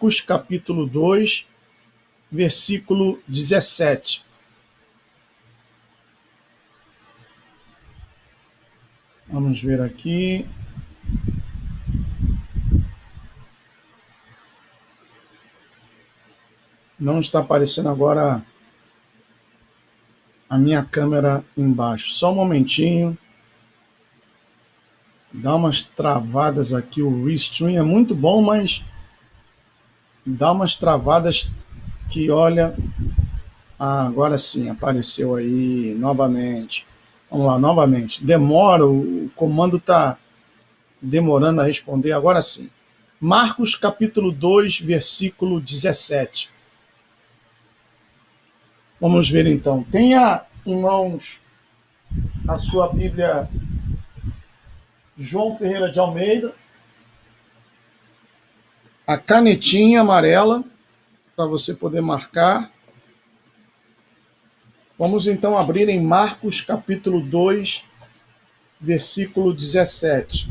Marcos, capítulo 2, versículo 17. Vamos ver aqui. Não está aparecendo agora a minha câmera embaixo. Só um momentinho. Dá umas travadas aqui. O Restream é muito bom, mas dá umas travadas que, olha... Ah, agora sim, apareceu aí novamente. Vamos lá, novamente. Demora, o comando está demorando a responder. Agora sim. Marcos, capítulo 2, versículo 17. Vamos ver então. Tenha em mãos a sua Bíblia João Ferreira de Almeida, a canetinha amarela para você poder marcar. Vamos então abrir em Marcos capítulo 2, versículo 17.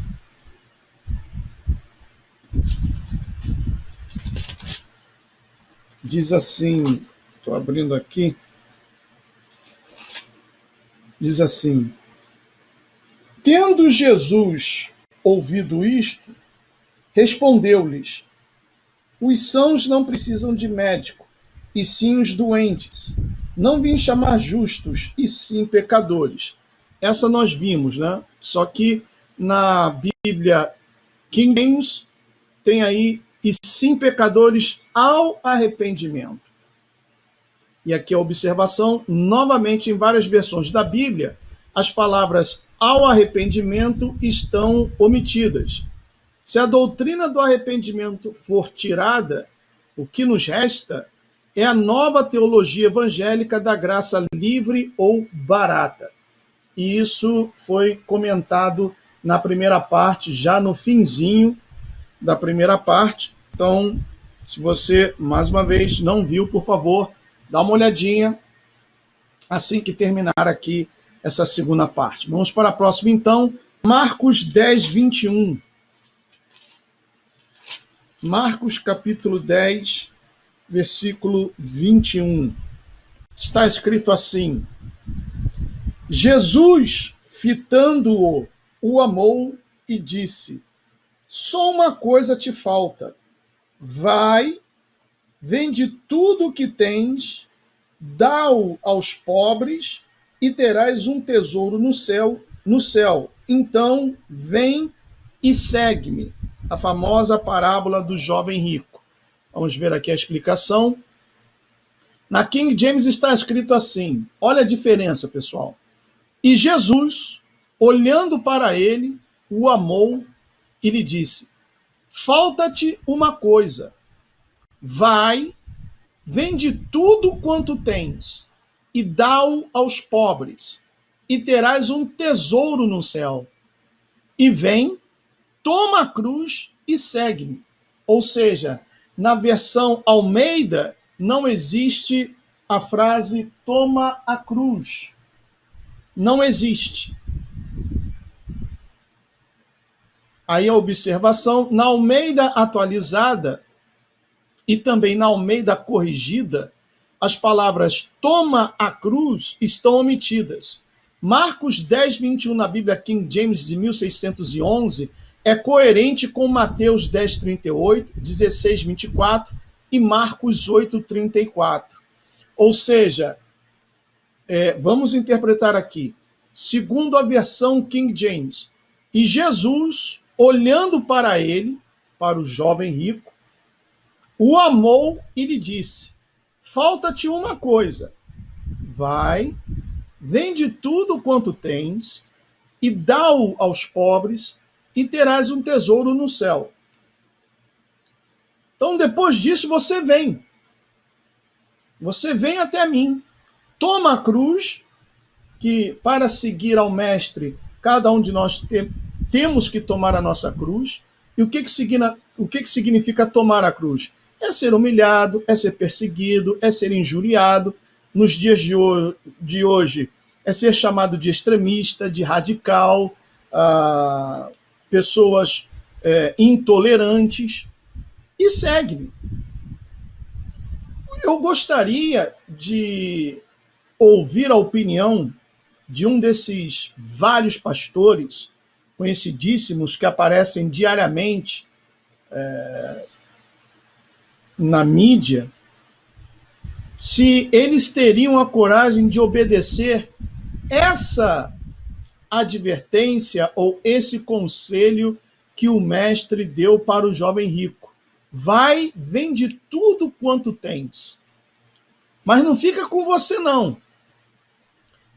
Diz assim, estou abrindo aqui, diz assim: tendo Jesus ouvido isto, respondeu-lhes: os sãos não precisam de médico, e sim os doentes. Não vim chamar justos, e sim pecadores. Essa nós vimos, né? Só que na Bíblia King James tem aí, e sim pecadores ao arrependimento. E aqui a observação, novamente em várias versões da Bíblia, as palavras ao arrependimento estão omitidas. Se a doutrina do arrependimento for tirada, o que nos resta é a nova teologia evangélica da graça livre ou barata. E isso foi comentado na primeira parte, já no finzinho da primeira parte. Então, se você, mais uma vez, não viu, por favor, dá uma olhadinha assim que terminar aqui essa segunda parte. Vamos para a próxima, então. Marcos 10, 21. Marcos, capítulo 10, versículo 21. Está escrito assim: Jesus, fitando-o, o amou e disse: só uma coisa te falta. Vai, vende tudo o que tens, dá-o aos pobres e terás um tesouro no céu. Então, vem e segue-me. A famosa parábola do jovem rico. Vamos ver aqui a explicação. Na King James está escrito assim, olha a diferença, pessoal. E Jesus, olhando para ele, o amou e lhe disse: falta-te uma coisa. Vai, vende tudo quanto tens e dá-o aos pobres, e terás um tesouro no céu. E vem, toma a cruz e segue-me. Ou seja, na versão Almeida, não existe a frase toma a cruz. Não existe. Aí a observação, na Almeida atualizada e também na Almeida corrigida, as palavras toma a cruz estão omitidas. Marcos 10, 21 na Bíblia King James de 1611 é coerente com Mateus 10, 38, 16, 24 e Marcos 8, 34. Ou seja, vamos interpretar aqui, segundo a versão King James, e Jesus, olhando para ele, para o jovem rico, o amou e lhe disse: falta-te uma coisa. Vai, vende tudo quanto tens e dá-o aos pobres e terás um tesouro no céu. Então, depois disso, você vem. Você vem até mim. Toma a cruz, que para seguir ao Mestre, cada um de nós temos que tomar a nossa cruz. E o que significa tomar a cruz? É ser humilhado, é ser perseguido, é ser injuriado. Nos dias de hoje, é ser chamado de extremista, de radical, pessoas intolerantes. E segue-me. Eu gostaria de ouvir a opinião de um desses vários pastores conhecidíssimos que aparecem diariamente na mídia, se eles teriam a coragem de obedecer essa advertência ou esse conselho que o mestre deu para o jovem rico. Vai, vende tudo quanto tens. Mas não fica com você, não.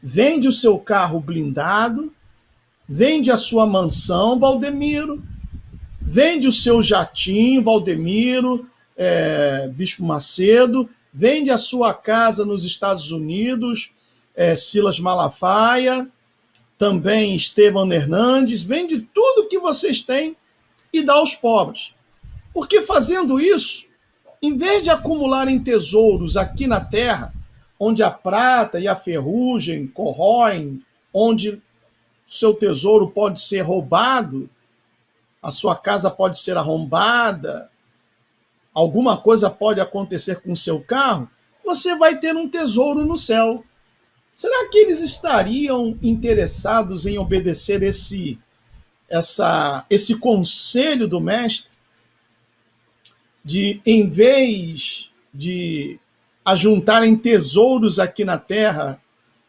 Vende o seu carro blindado, vende a sua mansão, Valdemiro, vende o seu jatinho, Valdemiro, Bispo Macedo, vende a sua casa nos Estados Unidos, Silas Malafaia, também Estevão Hernandes, vende tudo que vocês têm e dá aos pobres. Porque fazendo isso, em vez de acumularem tesouros aqui na terra, onde a prata e a ferrugem corroem, onde seu tesouro pode ser roubado, a sua casa pode ser arrombada, alguma coisa pode acontecer com o seu carro, você vai ter um tesouro no céu. Será que eles estariam interessados em obedecer esse conselho do mestre? De, em vez de ajuntarem tesouros aqui na terra,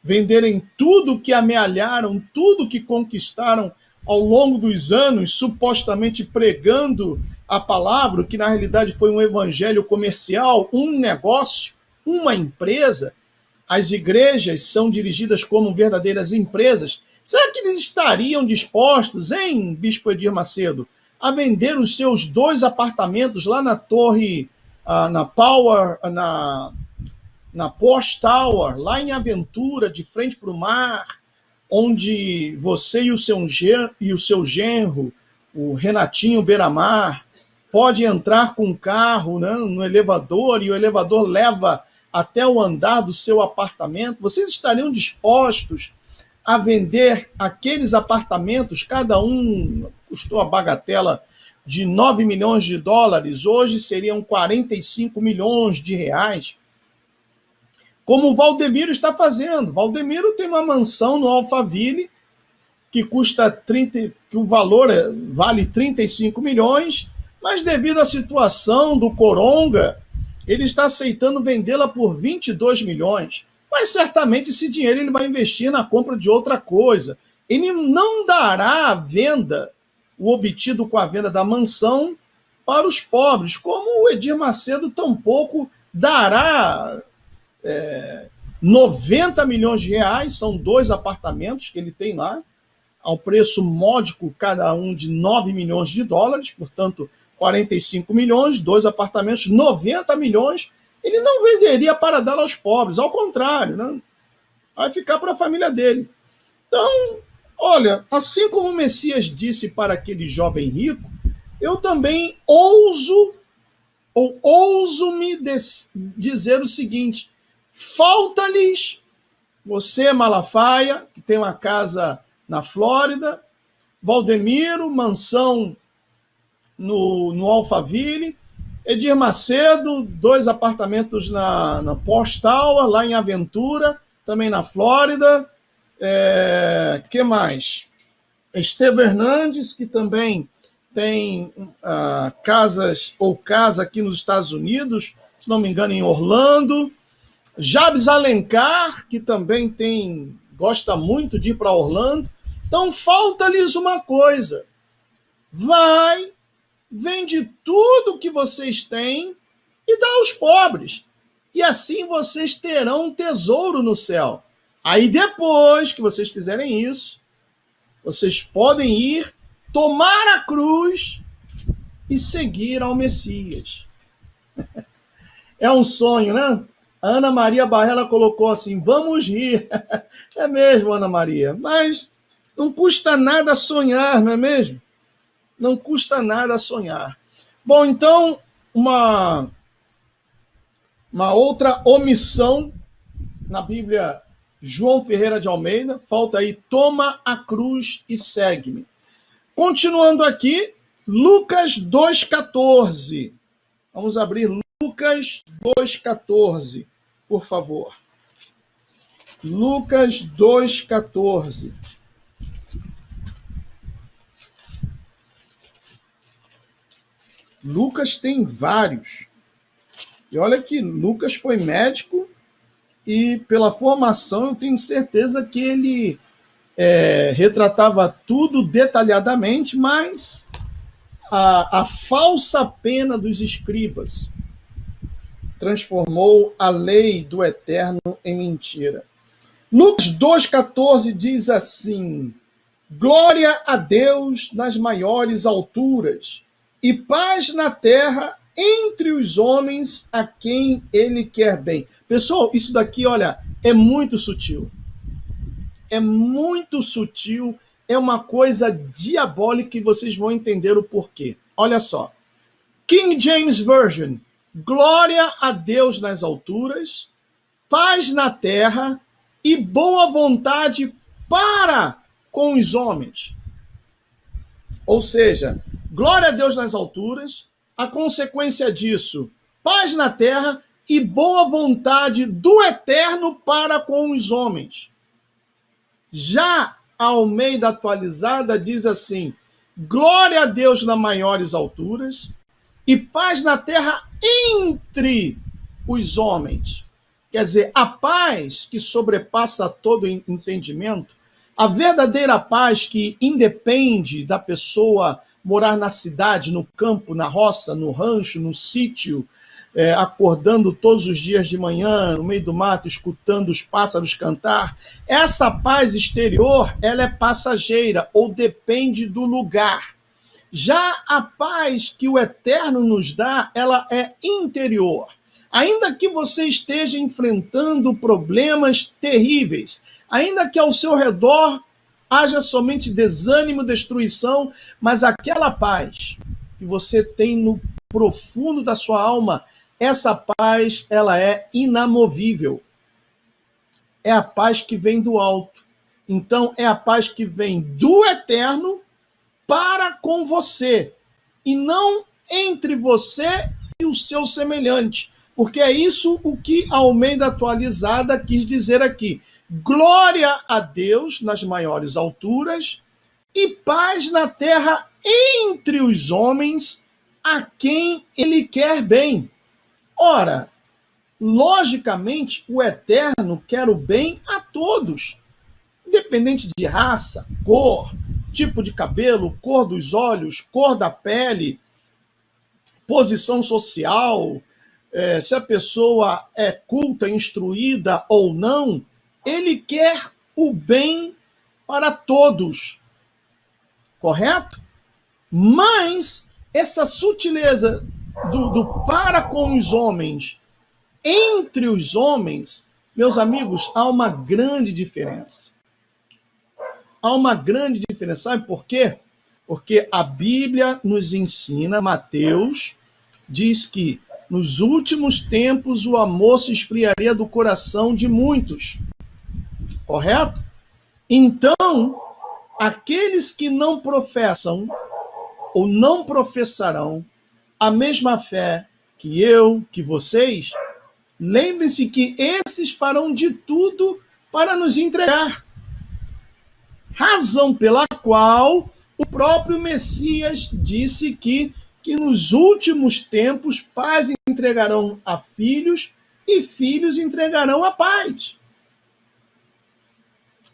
venderem tudo que amealharam, tudo que conquistaram ao longo dos anos, supostamente pregando a palavra, que na realidade foi um evangelho comercial, um negócio, uma empresa. As igrejas são dirigidas como verdadeiras empresas. Será que eles estariam dispostos, hein, Bispo Edir Macedo, a vender os seus 2 apartamentos lá na torre, na Porsche Tower, lá em Aventura, de frente para o mar, onde você e o seu genro, o Renatinho Beiramar, pode entrar com o carro, né, no elevador, e o elevador leva até o andar do seu apartamento? Vocês estariam dispostos a vender aqueles apartamentos, cada um custou a bagatela de 9 milhões de dólares, hoje seriam 45 milhões de reais, como o Valdemiro está fazendo. Valdemiro tem uma mansão no Alphaville que que o valor vale 35 milhões, mas devido à situação do Coronga, ele está aceitando vendê-la por 22 milhões. Mas certamente esse dinheiro ele vai investir na compra de outra coisa. Ele não dará a venda, o obtido com a venda da mansão, para os pobres, como o Edir Macedo tampouco dará 90 milhões de reais, são 2 apartamentos que ele tem lá, ao preço módico, cada um de 9 milhões de dólares, portanto, 45 milhões, 2 apartamentos, 90 milhões, ele não venderia para dar aos pobres, ao contrário, né? Vai ficar para a família dele. Então, olha, assim como o Messias disse para aquele jovem rico, eu também ouso me dizer o seguinte: falta-lhes, você, Malafaia, que tem uma casa na Flórida, Valdemiro, mansão no Alphaville, Edir Macedo, 2 apartamentos na Porsche Tower, lá em Aventura, também na Flórida. Que mais? Estevão Hernandes, que também tem casa aqui nos Estados Unidos, se não me engano, em Orlando. Jabes Alencar, que também gosta muito de ir para Orlando. Então, falta-lhes uma coisa. Vende tudo que vocês têm e dá aos pobres. E assim vocês terão um tesouro no céu. Aí depois que vocês fizerem isso, vocês podem ir, tomar a cruz e seguir ao Messias. É um sonho, né? A Ana Maria Barrela colocou assim: vamos rir. É mesmo, Ana Maria, mas não custa nada sonhar, não é mesmo? Não custa nada sonhar. Bom, então, uma outra omissão na Bíblia, João Ferreira de Almeida, falta aí: toma a cruz e segue-me. Continuando aqui, Lucas 2,14. Vamos abrir Lucas 2,14, por favor. Lucas 2,14. Lucas tem vários. E olha que Lucas foi médico e pela formação eu tenho certeza que ele retratava tudo detalhadamente, mas a falsa pena dos escribas transformou a lei do eterno em mentira. Lucas 2,14 diz assim: glória a Deus nas maiores alturas e paz na terra entre os homens a quem ele quer bem. Pessoal, isso daqui, olha, é muito sutil. É muito sutil, é uma coisa diabólica e vocês vão entender o porquê. Olha só. King James Version: glória a Deus nas alturas, paz na terra e boa vontade para com os homens. Ou seja, glória a Deus nas alturas, a consequência disso, paz na terra e boa vontade do eterno para com os homens. Já a Almeida Atualizada diz assim: glória a Deus nas maiores alturas e paz na terra entre os homens. Quer dizer, a paz que sobrepassa todo entendimento, a verdadeira paz que independe da pessoa morar na cidade, no campo, na roça, no rancho, no sítio, acordando todos os dias de manhã, no meio do mato, escutando os pássaros cantar. Essa paz exterior, ela é passageira ou depende do lugar. Já a paz que o Eterno nos dá, ela é interior. Ainda que você esteja enfrentando problemas terríveis, ainda que ao seu redor haja somente desânimo, destruição, mas aquela paz que você tem no profundo da sua alma, essa paz, ela é inamovível. É a paz que vem do alto. Então, é a paz que vem do Eterno para com você, e não entre você e o seu semelhante. Porque é isso o que a Almeida Atualizada quis dizer aqui. Glória a Deus nas maiores alturas e paz na terra entre os homens a quem ele quer bem. Ora, logicamente, o Eterno quer o bem a todos, independente de raça, cor, tipo de cabelo, cor dos olhos, cor da pele, posição social, se a pessoa é culta, instruída ou não, ele quer o bem para todos, correto? Mas essa sutileza do para com os homens, entre os homens, meus amigos, há uma grande diferença. Há uma grande diferença. Sabe por quê? Porque a Bíblia nos ensina, Mateus diz que nos últimos tempos o amor se esfriaria do coração de muitos. Correto? Então, aqueles que não professam ou não professarão a mesma fé que eu, que vocês, lembrem-se que esses farão de tudo para nos entregar. Razão pela qual o próprio Messias disse que nos últimos tempos pais entregarão a filhos e filhos entregarão a pais.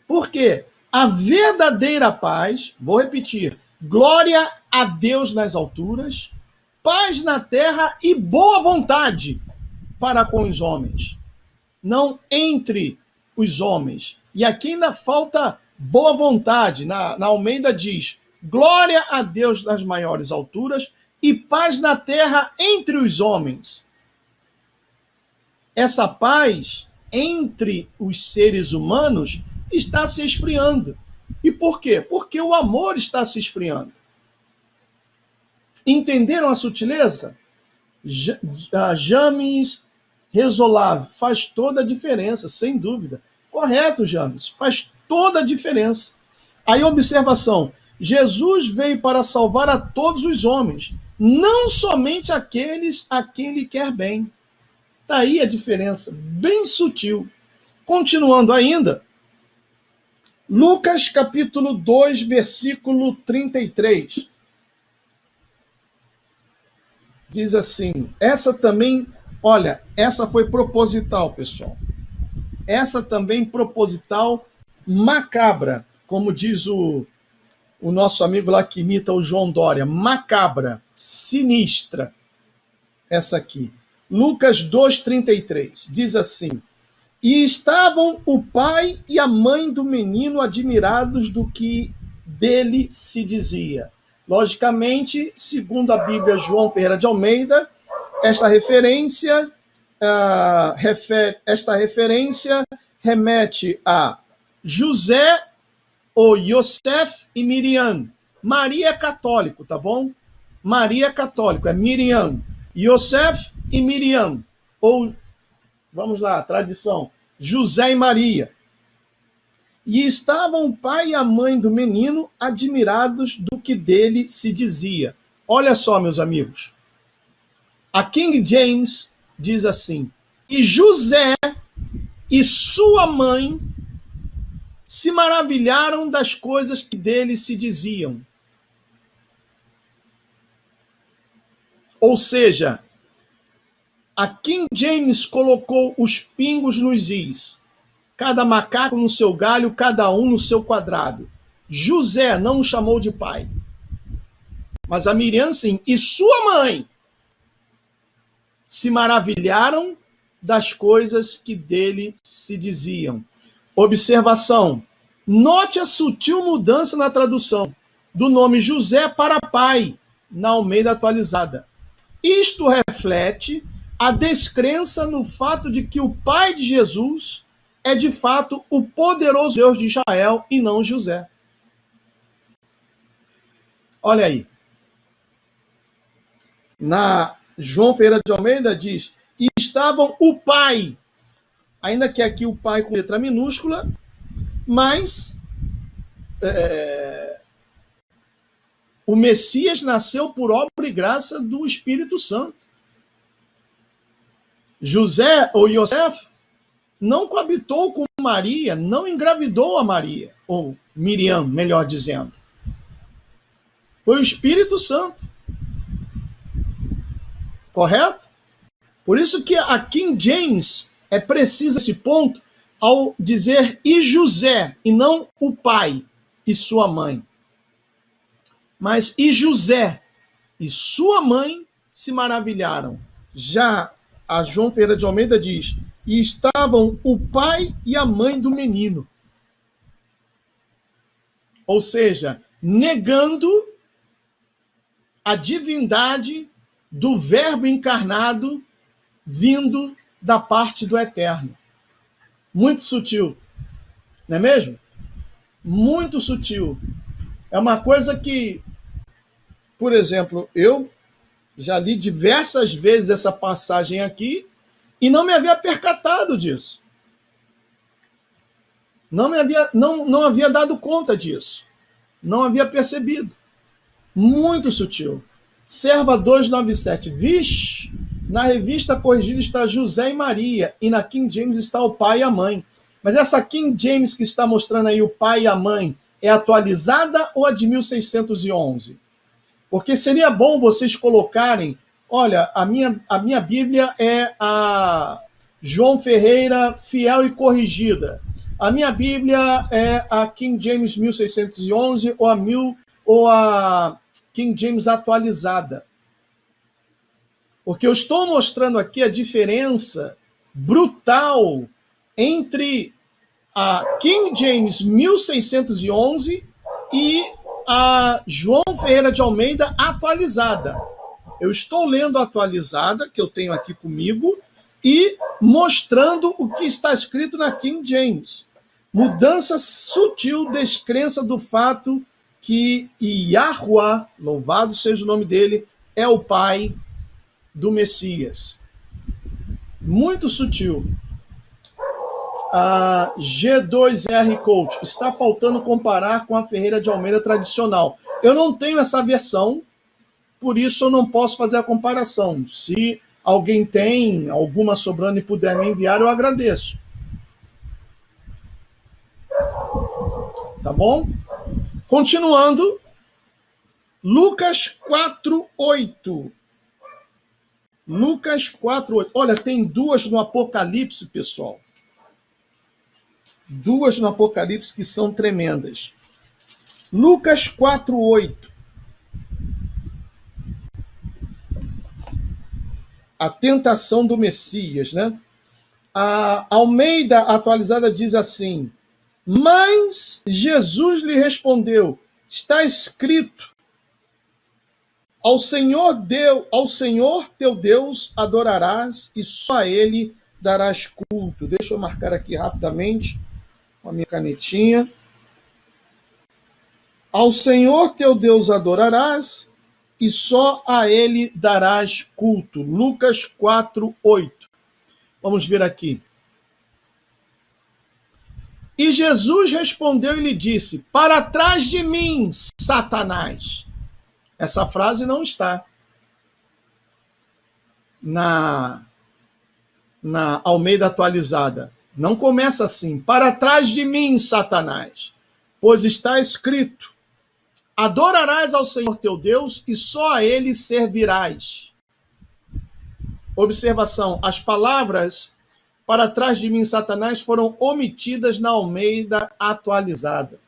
Por quê? A verdadeira paz, vou repetir, glória a Deus nas alturas, paz na terra e boa vontade para com os homens, não entre os homens. E aqui ainda falta boa vontade. Na Almeida diz, glória a Deus nas maiores alturas e paz na terra entre os homens. Essa paz entre os seres humanos está se esfriando. E por quê? Porque o amor está se esfriando. Entenderam a sutileza? James Resolave faz toda a diferença, sem dúvida. Correto, James, faz toda a diferença. Aí, observação, Jesus veio para salvar a todos os homens, não somente aqueles a quem ele quer bem. Está aí a diferença, bem sutil. Continuando ainda, Lucas capítulo 2, versículo 33. Diz assim, essa também, olha, essa foi proposital, pessoal. Essa também proposital macabra, como diz o nosso amigo lá que imita o João Dória, macabra, sinistra, essa aqui. Lucas 2,33, diz assim, e estavam o pai e a mãe do menino admirados do que dele se dizia. Logicamente, segundo a Bíblia João Ferreira de Almeida, esta referência remete a José ou Yosef e Miriam. Maria é católico, tá bom? Maria é católico, é Miriam. Yosef e Miriam. Ou, vamos lá, tradição, José e Maria. E estavam o pai e a mãe do menino admirados do que dele se dizia. Olha só, meus amigos. A King James diz assim, e José e sua mãe se maravilharam das coisas que dele se diziam. Ou seja, a King James colocou os pingos nos is. Cada macaco no seu galho, cada um no seu quadrado. José não o chamou de pai. Mas a Miriam, sim, e sua mãe se maravilharam das coisas que dele se diziam. Observação. Note a sutil mudança na tradução do nome José para pai, na Almeida atualizada. Isto reflete a descrença no fato de que o pai de Jesus é de fato o poderoso Deus de Israel e não José. Olha aí. Na João Ferreira de Almeida diz, e estavam o pai, ainda que aqui o pai com letra minúscula, mas o Messias nasceu por obra e graça do Espírito Santo. José ou Yosef não coabitou com Maria, não engravidou a Maria, ou Miriam, melhor dizendo. Foi o Espírito Santo. Correto? Por isso que a King James é precisa esse ponto ao dizer e José, e não o pai e sua mãe. Mas e José e sua mãe se maravilharam. Já a João Ferreira de Almeida diz, e estavam o pai e a mãe do menino. Ou seja, negando a divindade do verbo encarnado vindo da parte do Eterno. Muito sutil, não é mesmo? Muito sutil. É uma coisa que, por exemplo, eu já li diversas vezes essa passagem aqui e não me havia percatado disso. Não havia dado conta disso. Não havia percebido. Muito sutil. Serva 297. Vixe, na revista corrigida está José e Maria, e na King James está o pai e a mãe. Mas essa King James que está mostrando aí o pai e a mãe, é atualizada ou a de 1611? Porque seria bom vocês colocarem, olha, a minha Bíblia é a João Ferreira fiel e corrigida. A minha Bíblia é a King James 1611 ou a King James atualizada. Porque eu estou mostrando aqui a diferença brutal entre a King James 1611 e a João Ferreira de Almeida atualizada. Eu estou lendo a atualizada, que eu tenho aqui comigo, e mostrando o que está escrito na King James. Mudança sutil, descrença do fato que Yahuwah, louvado seja o nome dele, é o pai do Messias. Muito sutil. A G2R Coach, está faltando comparar com a Ferreira de Almeida tradicional. Eu não tenho essa versão, por isso eu não posso fazer a comparação. Se alguém tem alguma sobrando e puder me enviar, eu agradeço. Tá bom? Continuando, Lucas 4:8. Lucas 4:8. Olha, tem duas no Apocalipse, pessoal. Duas no Apocalipse que são tremendas. Lucas 4:8. A tentação do Messias, né? A Almeida atualizada diz assim: mas Jesus lhe respondeu: está escrito, ao Senhor teu Deus adorarás e só a ele darás culto. Deixa eu marcar aqui rapidamente com a minha canetinha. Ao Senhor teu Deus adorarás e só a ele darás culto. Lucas 4:8. Vamos ver aqui. E Jesus respondeu e lhe disse: para trás de mim, Satanás. Essa frase não está na Almeida atualizada. Não começa assim: para trás de mim, Satanás. Pois está escrito: adorarás ao Senhor teu Deus e só a ele servirás. Observação: as palavras para trás de mim, Satanás, foram omitidas na Almeida atualizada.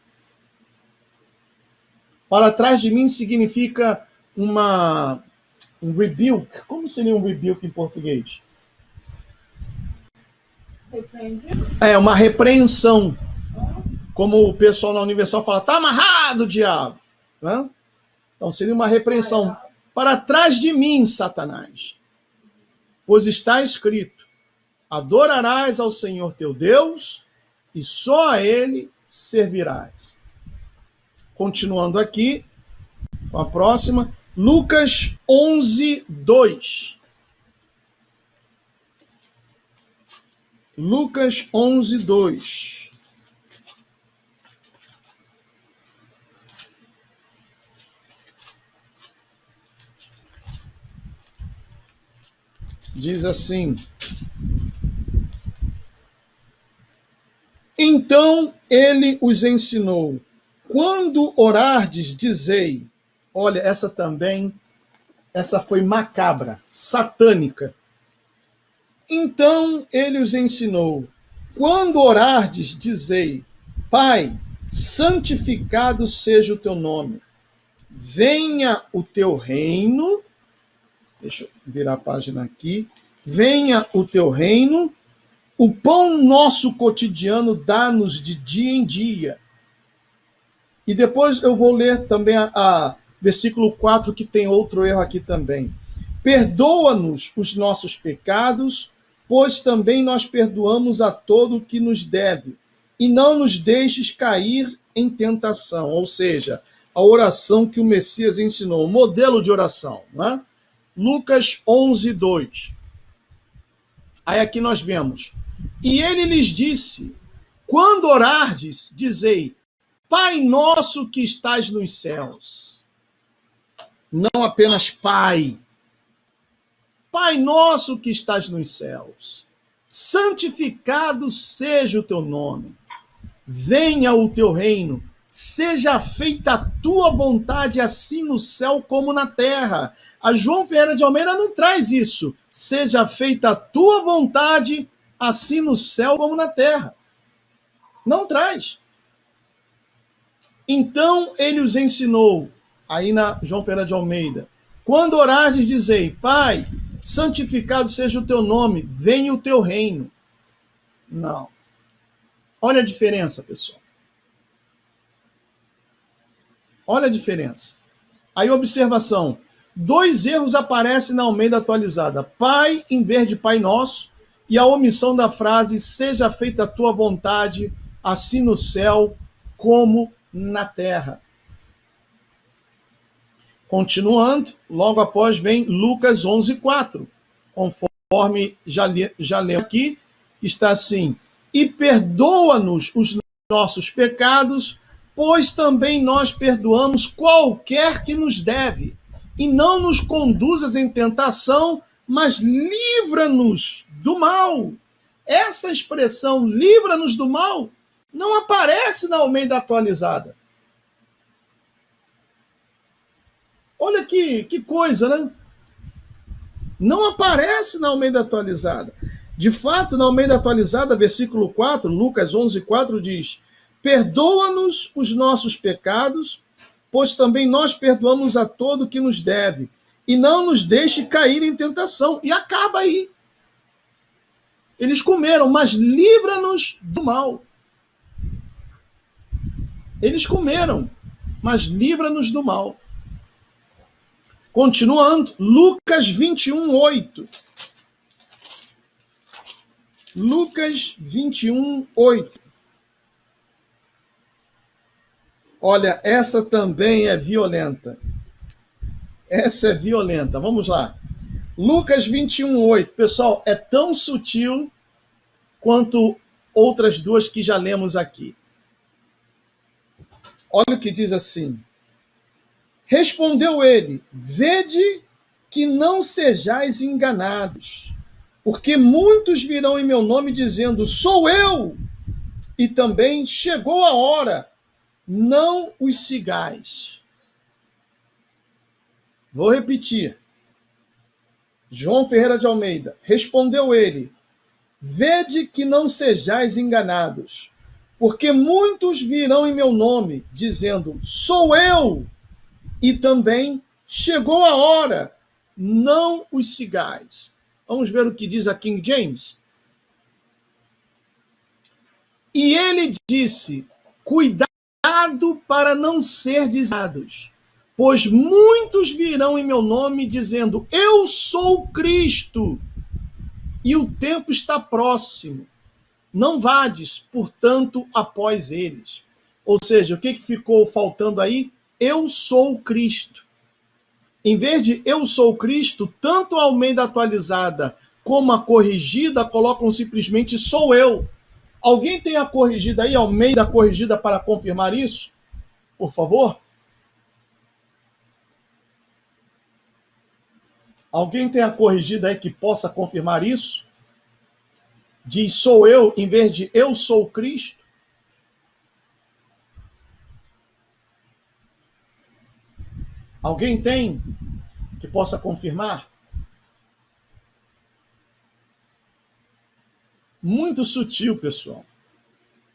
Para trás de mim significa um rebuke. Como seria um rebuke em português? É uma repreensão. Como o pessoal na Universal fala, tá amarrado, diabo. Né? Então seria uma repreensão. Para trás de mim, Satanás. Pois está escrito: adorarás ao Senhor teu Deus e só a ele servirás. Continuando aqui, com a próxima, Lucas 11:2. Lucas 11:2. Diz assim: então ele os ensinou: quando orardes, dizei. Olha, essa foi macabra, satânica. Então ele os ensinou: quando orardes, dizei: Pai, santificado seja o teu nome. Venha o teu reino. Deixa eu virar a página aqui. Venha o teu reino. O pão nosso cotidiano dá-nos de dia em dia. E depois eu vou ler também a versículo 4, que tem outro erro aqui também. Perdoa-nos os nossos pecados, pois também nós perdoamos a todo o que nos deve. E não nos deixes cair em tentação. Ou seja, a oração que o Messias ensinou, o modelo de oração. Né? Lucas 11:2. Aí aqui nós vemos: e ele lhes disse: quando orardes, dizei: Pai nosso que estás nos céus. Não apenas Pai. Pai nosso que estás nos céus. Santificado seja o teu nome. Venha o teu reino. Seja feita a tua vontade, assim no céu como na terra. A João Ferreira de Almeida não traz isso. Seja feita a tua vontade, assim no céu como na terra. Não traz. Então ele os ensinou, aí na João Ferreira de Almeida: quando orares, dizei: Pai, santificado seja o teu nome, venha o teu reino. Não. Olha a diferença, pessoal. Olha a diferença. Aí, observação: 2 erros aparecem na Almeida atualizada: Pai em vez de Pai Nosso, e a omissão da frase: seja feita a tua vontade, assim no céu como na terra. Continuando, logo após vem Lucas 11:4. Conforme já leu aqui, está assim: e perdoa-nos os nossos pecados, pois também nós perdoamos qualquer que nos deve. e não nos conduzas em tentação, mas livra-nos do mal. Essa expressão, livra-nos do mal, não aparece na Almeida Atualizada. Olha que coisa, né? Não aparece na Almeida Atualizada. De fato, na Almeida Atualizada, versículo 4, Lucas 11:4 diz: perdoa-nos os nossos pecados, pois também nós perdoamos a todo que nos deve, e não nos deixe cair em tentação. E acaba aí. Eles comeram, mas livra-nos do mal. Eles comeram, mas livra-nos do mal. Continuando, Lucas 21:8. Lucas 21:8. Olha, essa também é violenta. Essa é violenta. Vamos lá. Lucas 21:8. Pessoal, é tão sutil quanto outras duas que já lemos aqui. Olha o que diz assim. Respondeu ele: vede que não sejais enganados, porque muitos virão em meu nome dizendo, sou eu, e também chegou a hora, não os sigais. Vou repetir. João Ferreira de Almeida. Respondeu ele: vede que não sejais enganados, porque muitos virão em meu nome dizendo, sou eu, e também chegou a hora, não os sigais. Vamos ver o que diz a King James. E ele disse, cuidado para não ser desviados, pois muitos virão em meu nome dizendo, eu sou Cristo, e o tempo está próximo. Não vades, portanto, após eles. Ou seja, o que ficou faltando aí? Eu sou Cristo. Em vez de eu sou Cristo, tanto a Almeida Atualizada como a corrigida colocam simplesmente sou eu. Alguém tem a corrigida aí, Almeida corrigida, para confirmar isso? Por favor? Alguém tem a corrigida aí que possa confirmar isso? Diz sou eu, em vez de eu sou Cristo? Alguém tem que possa confirmar? Muito sutil, pessoal.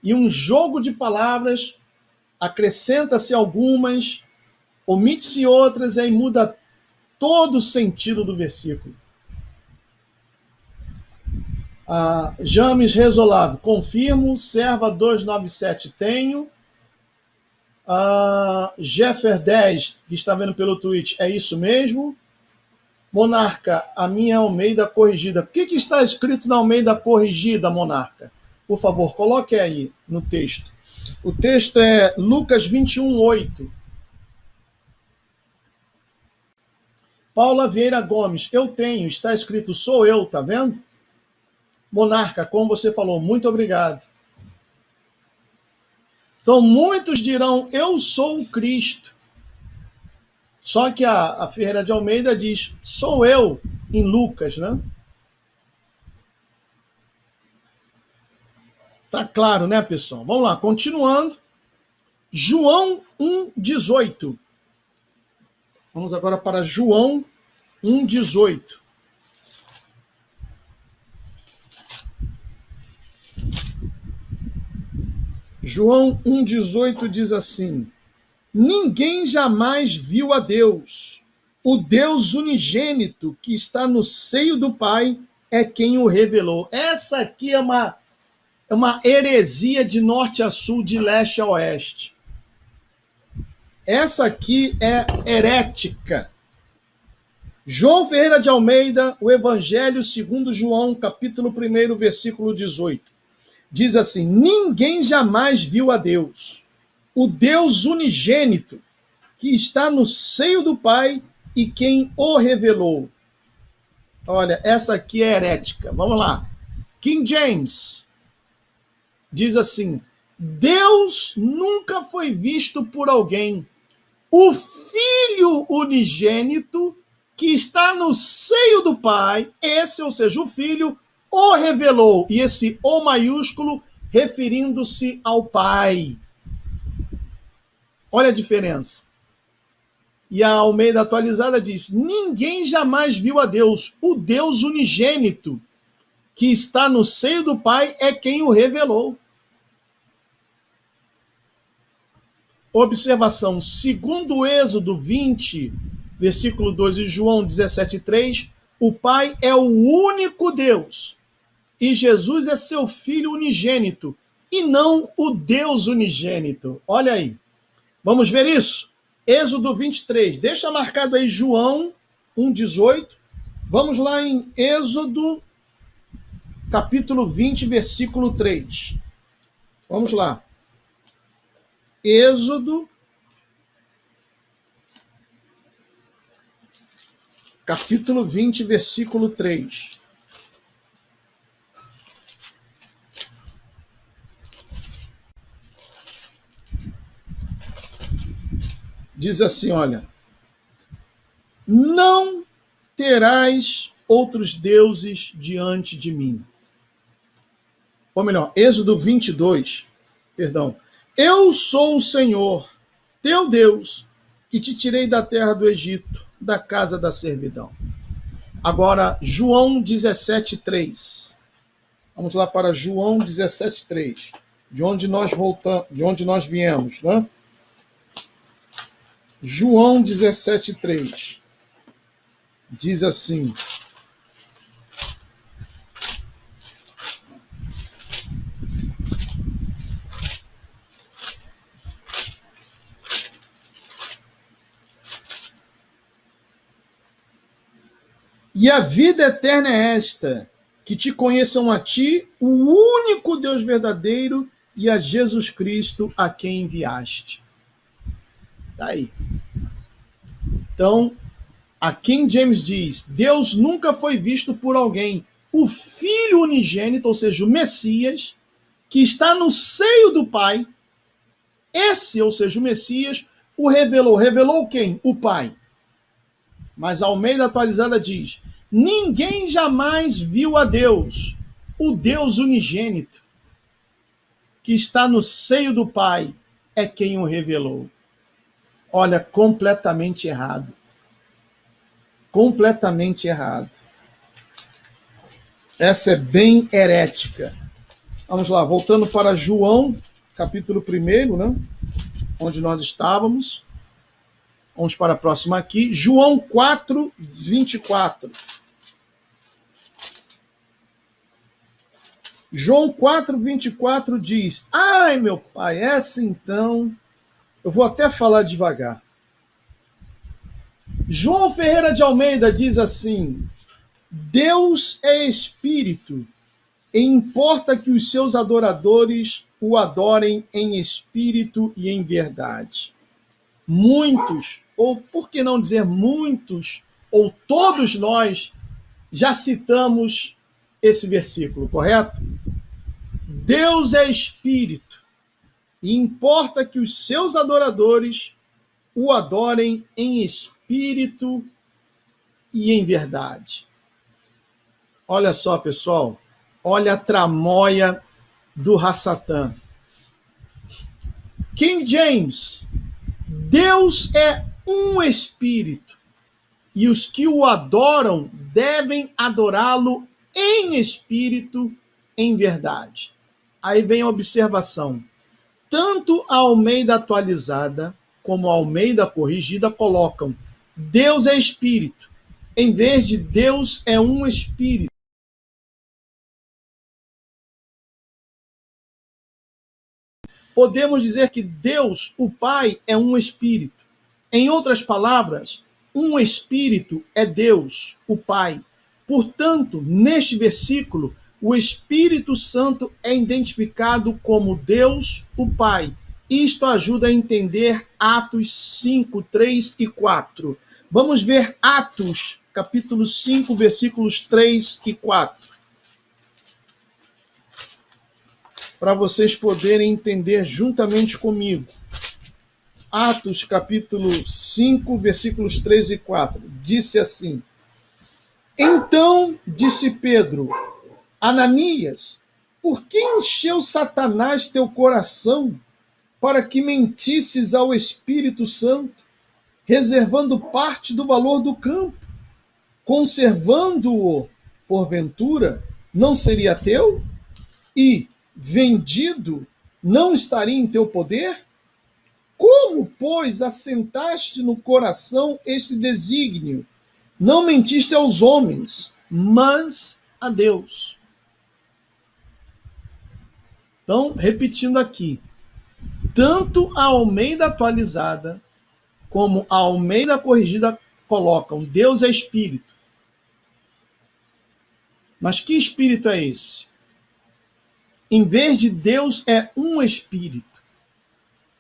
E um jogo de palavras, acrescenta-se algumas, omite-se outras, e aí muda todo o sentido do versículo. James Resolado, confirmo. Serva 297, tenho. Jeffer 10, que está vendo pelo Twitch, é isso mesmo. Monarca, a minha Almeida corrigida. O que está escrito na Almeida corrigida, Monarca? Por favor, coloque aí no texto. O texto é Lucas 21:8. Paula Vieira Gomes, eu tenho, está escrito sou eu, tá vendo? Monarca, como você falou, muito obrigado. Então, muitos dirão, eu sou o Cristo. Só que a Ferreira de Almeida diz, sou eu, em Lucas, né? Tá claro, né, pessoal? Vamos lá, continuando. João 1:18. Vamos agora para João 1:18. João 1:18 diz assim, ninguém jamais viu a Deus. O Deus unigênito que está no seio do Pai é quem o revelou. Essa aqui é uma heresia de norte a sul, de leste a oeste. Essa aqui é herética. João Ferreira de Almeida, o Evangelho segundo João, capítulo 1, versículo 18. Diz assim, ninguém jamais viu a Deus. O Deus unigênito que está no seio do Pai e quem o revelou. Olha, essa aqui é herética. Vamos lá. King James diz assim, Deus nunca foi visto por alguém, o Filho unigênito que está no seio do Pai, esse, ou seja, o Filho, o revelou. E esse O maiúsculo referindo-se ao Pai. Olha a diferença. E a Almeida Atualizada diz: ninguém jamais viu a Deus. O Deus unigênito que está no seio do Pai é quem o revelou. Observação, segundo Êxodo 20, versículo 2 e João 17:3, o Pai é o único Deus e Jesus é seu Filho unigênito e não o Deus unigênito. Olha aí. Vamos ver isso? Êxodo 23. Deixa marcado aí João 1:18. Vamos lá em Êxodo, capítulo 20, versículo 3. Vamos lá. Êxodo, capítulo 20, versículo 3. Diz assim, olha: não terás outros deuses diante de mim. Ou melhor, Êxodo 22, perdão. Eu sou o Senhor, teu Deus, que te tirei da terra do Egito, da casa da servidão. Agora, João 17:3. Vamos lá para João 17:3, de onde nós voltamos, de onde nós viemos, né? João 17:3 diz assim: e a vida eterna é esta, que te conheçam a ti, o único Deus verdadeiro, e a Jesus Cristo, a quem enviaste. Tá aí. Então, a King James diz: Deus nunca foi visto por alguém. O Filho unigênito, ou seja, o Messias, que está no seio do Pai, esse, ou seja, o Messias, o revelou. Revelou quem? O Pai. Mas a Almeida Atualizada diz: ninguém jamais viu a Deus, o Deus unigênito, que está no seio do Pai, é quem o revelou. Olha, completamente errado. Completamente errado. Essa é bem herética. Vamos lá, voltando para João, capítulo 1, né? Onde nós estávamos. Vamos para a próxima aqui. João 4:24. João 4:24 diz: ai, meu pai, essa então... Eu vou até falar devagar. João Ferreira de Almeida diz assim: Deus é espírito, e importa que os seus adoradores o adorem em espírito e em verdade. Muitos, ou por que não dizer muitos, ou todos nós, já citamos esse versículo, correto? Deus é espírito, e importa que os seus adoradores o adorem em espírito e em verdade. Olha só, pessoal, olha a tramóia do Rassatã. King James: Deus é um espírito, e os que o adoram devem adorá-lo em espírito, em verdade. Aí vem a observação. Tanto a Almeida Atualizada como a Almeida Corrigida colocam: Deus é espírito, em vez de Deus é um espírito. Podemos dizer que Deus, o Pai, é um espírito. Em outras palavras, um espírito é Deus, o Pai. Portanto, neste versículo, o Espírito Santo é identificado como Deus, o Pai. Isto ajuda a entender Atos 5, 3 e 4. Vamos ver Atos, capítulo 5, versículos 3 e 4. Para vocês poderem entender juntamente comigo. Atos, capítulo 5, versículos 3 e 4. Disse assim: Então disse Pedro: Ananias, por que encheu Satanás teu coração para que mentisses ao Espírito Santo, reservando parte do valor do campo? Conservando-o, porventura, não seria teu? E, vendido, não estaria em teu poder? Como, pois, assentaste no coração este desígnio? Não mentiste aos homens, mas a Deus. Então, repetindo aqui, tanto a Almeida atualizada como a Almeida corrigida colocam: Deus é espírito. Mas que espírito é esse? Em vez de Deus é um espírito.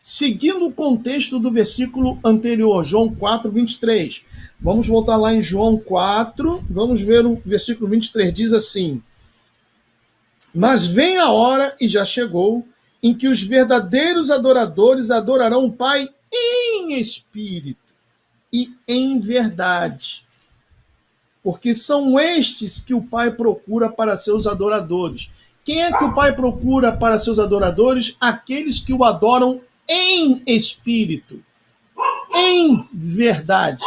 Seguindo o contexto do versículo anterior, João 4, 23. Vamos voltar lá em João 4, vamos ver o versículo 23, diz assim: Mas vem a hora, e já chegou, em que os verdadeiros adoradores adorarão o Pai em espírito e em verdade. Porque são estes que o Pai procura para seus adoradores. Quem é que o Pai procura para seus adoradores? Aqueles que o adoram em espírito, em verdade.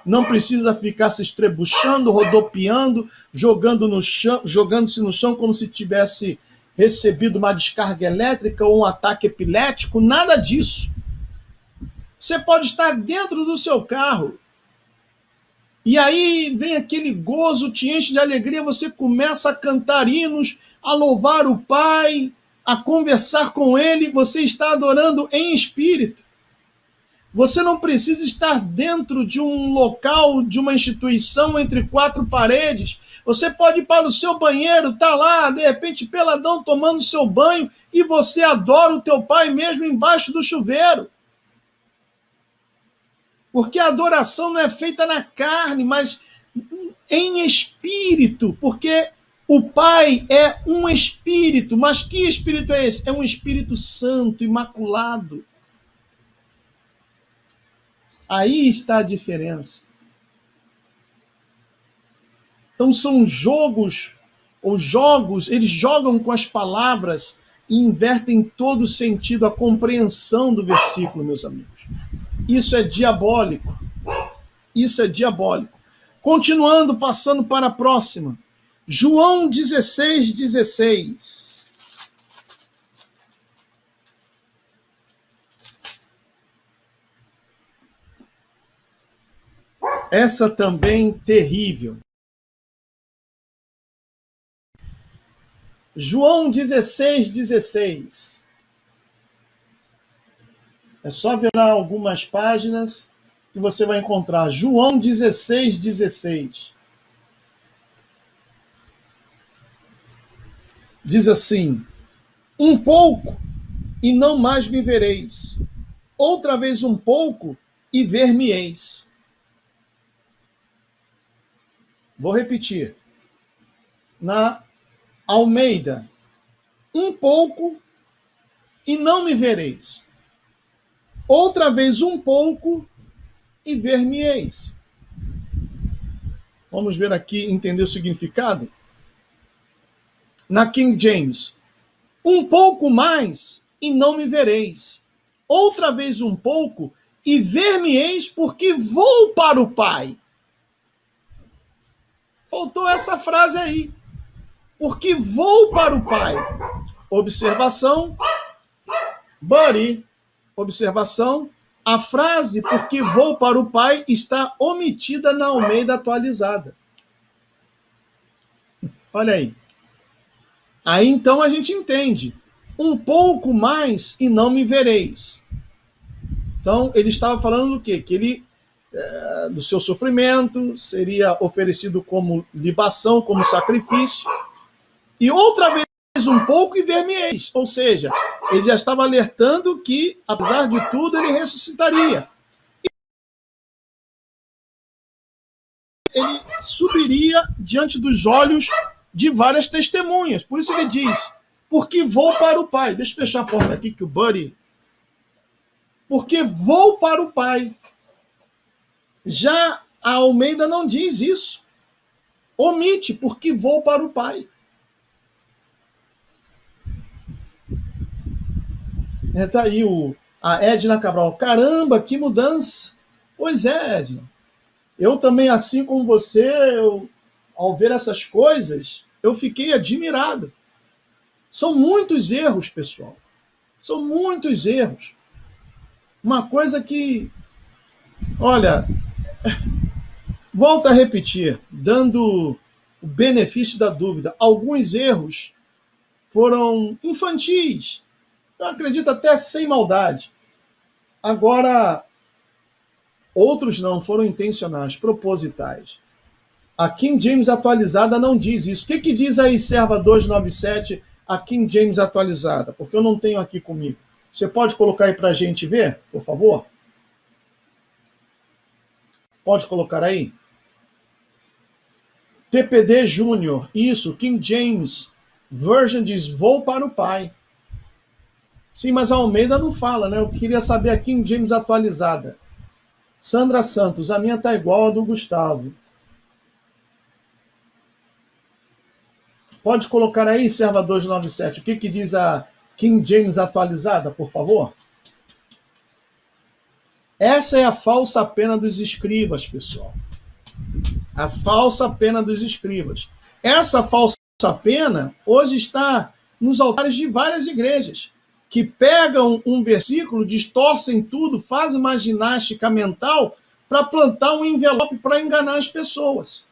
Não precisa ficar se estrebuchando, rodopiando, jogando-se no chão como se tivesse recebido uma descarga elétrica ou um ataque epilético, nada disso. Você pode estar dentro do seu carro, e aí vem aquele gozo, te enche de alegria, você começa a cantar hinos, a louvar o Pai, a conversar com Ele, você está adorando em espírito. Você não precisa estar dentro de um local, de uma instituição entre quatro paredes. Você pode ir para o seu banheiro, está lá, de repente, peladão, tomando seu banho, e você adora o teu Pai mesmo embaixo do chuveiro. Porque a adoração não é feita na carne, mas em espírito, porque o Pai é um espírito. Mas que espírito é esse? É um Espírito Santo, imaculado. Aí está a diferença. Então são jogos, eles jogam com as palavras e invertem todo o sentido, a compreensão do versículo, meus amigos. Isso é diabólico. Isso é diabólico. Continuando, passando para a próxima. João 16, 16. Essa também terrível. João 16, 16. É só virar algumas páginas que você vai encontrar. João 16, 16. Diz assim: Um pouco, e não mais me vereis. Outra vez um pouco, e ver-me-eis. Vou repetir. Na Almeida: um pouco, e não me vereis. Outra vez um pouco, e ver-me-eis. Vamos ver aqui, entender o significado? Na King James: um pouco mais, e não me vereis. Outra vez um pouco, e ver-me-eis, porque vou para o Pai. Faltou essa frase aí. Porque vou para o Pai. Observação, buddy. Observação, a frase porque vou para o Pai está omitida na Almeida atualizada. Olha aí. Aí então a gente entende. Um pouco mais e não me vereis. Então ele estava falando do quê? Que ele, do seu sofrimento, seria oferecido como libação, como sacrifício. E outra vez um pouco e ver-me-eis. Ou seja, ele já estava alertando que, apesar de tudo, ele ressuscitaria. Ele subiria diante dos olhos de várias testemunhas. Por isso ele diz, porque vou para o Pai. Deixa eu fechar a porta aqui, que o Buddy porque vou para o Pai. Já a Almeida não diz isso. Omite, porque vou para o Pai. Está aí a Edna Cabral. Caramba, que mudança! Pois é, Edna. Eu também, assim como você, ao ver essas coisas, eu fiquei admirado. São muitos erros, pessoal. São muitos erros. Uma coisa que, olha, volto a repetir, dando o benefício da dúvida, alguns erros foram infantis. Eu acredito até sem maldade. Agora, outros não, foram intencionais, propositais. A King James atualizada não diz isso. O que diz aí, Serva 297, a King James atualizada? Porque eu não tenho aqui comigo. Você pode colocar aí para a gente ver, por favor? Pode colocar aí? TPD Júnior, isso, King James Version diz, vou para o Pai. Sim, mas a Almeida não fala, né? Eu queria saber a King James atualizada. Sandra Santos, a minha tá igual a do Gustavo. Pode colocar aí, Serva 297, o que diz a King James atualizada, por favor? Essa é a falsa pena dos escribas, pessoal. A falsa pena dos escribas. Essa falsa pena hoje está nos altares de várias igrejas, que pegam um versículo, distorcem tudo, fazem uma ginástica mental para plantar um envelope para enganar as pessoas.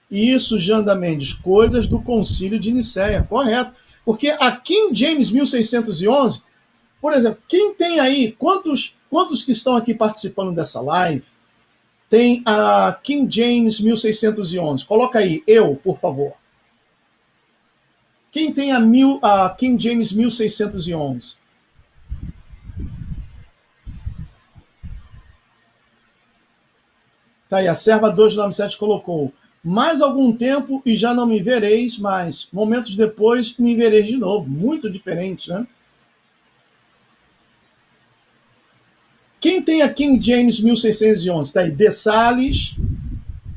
Isso, Janda Mendes, coisas do Concílio de Nicéia, correto. Porque a King James 1611, por exemplo, quem tem aí, quantos que estão aqui participando dessa live, tem a King James 1611? Coloca aí, eu, por favor. Quem tem a King James 1611? Tá aí, a Serva 297 colocou. Mais algum tempo e já não me vereis mais. Momentos depois me vereis de novo. Muito diferente, né? Quem tem a King James 1611? Tá aí, De Salles,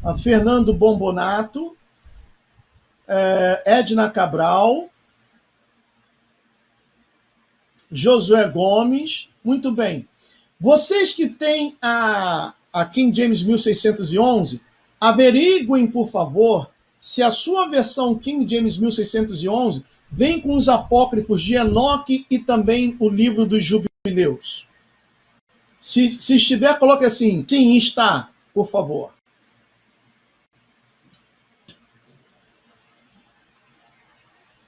a Fernando Bombonato, Edna Cabral, Josué Gomes. Muito bem. Vocês que têm a King James 1611, averiguem, por favor, se a sua versão King James 1611 vem com os apócrifos de Enoque e também o livro dos Jubileus. Se estiver, coloque assim, sim, está, por favor.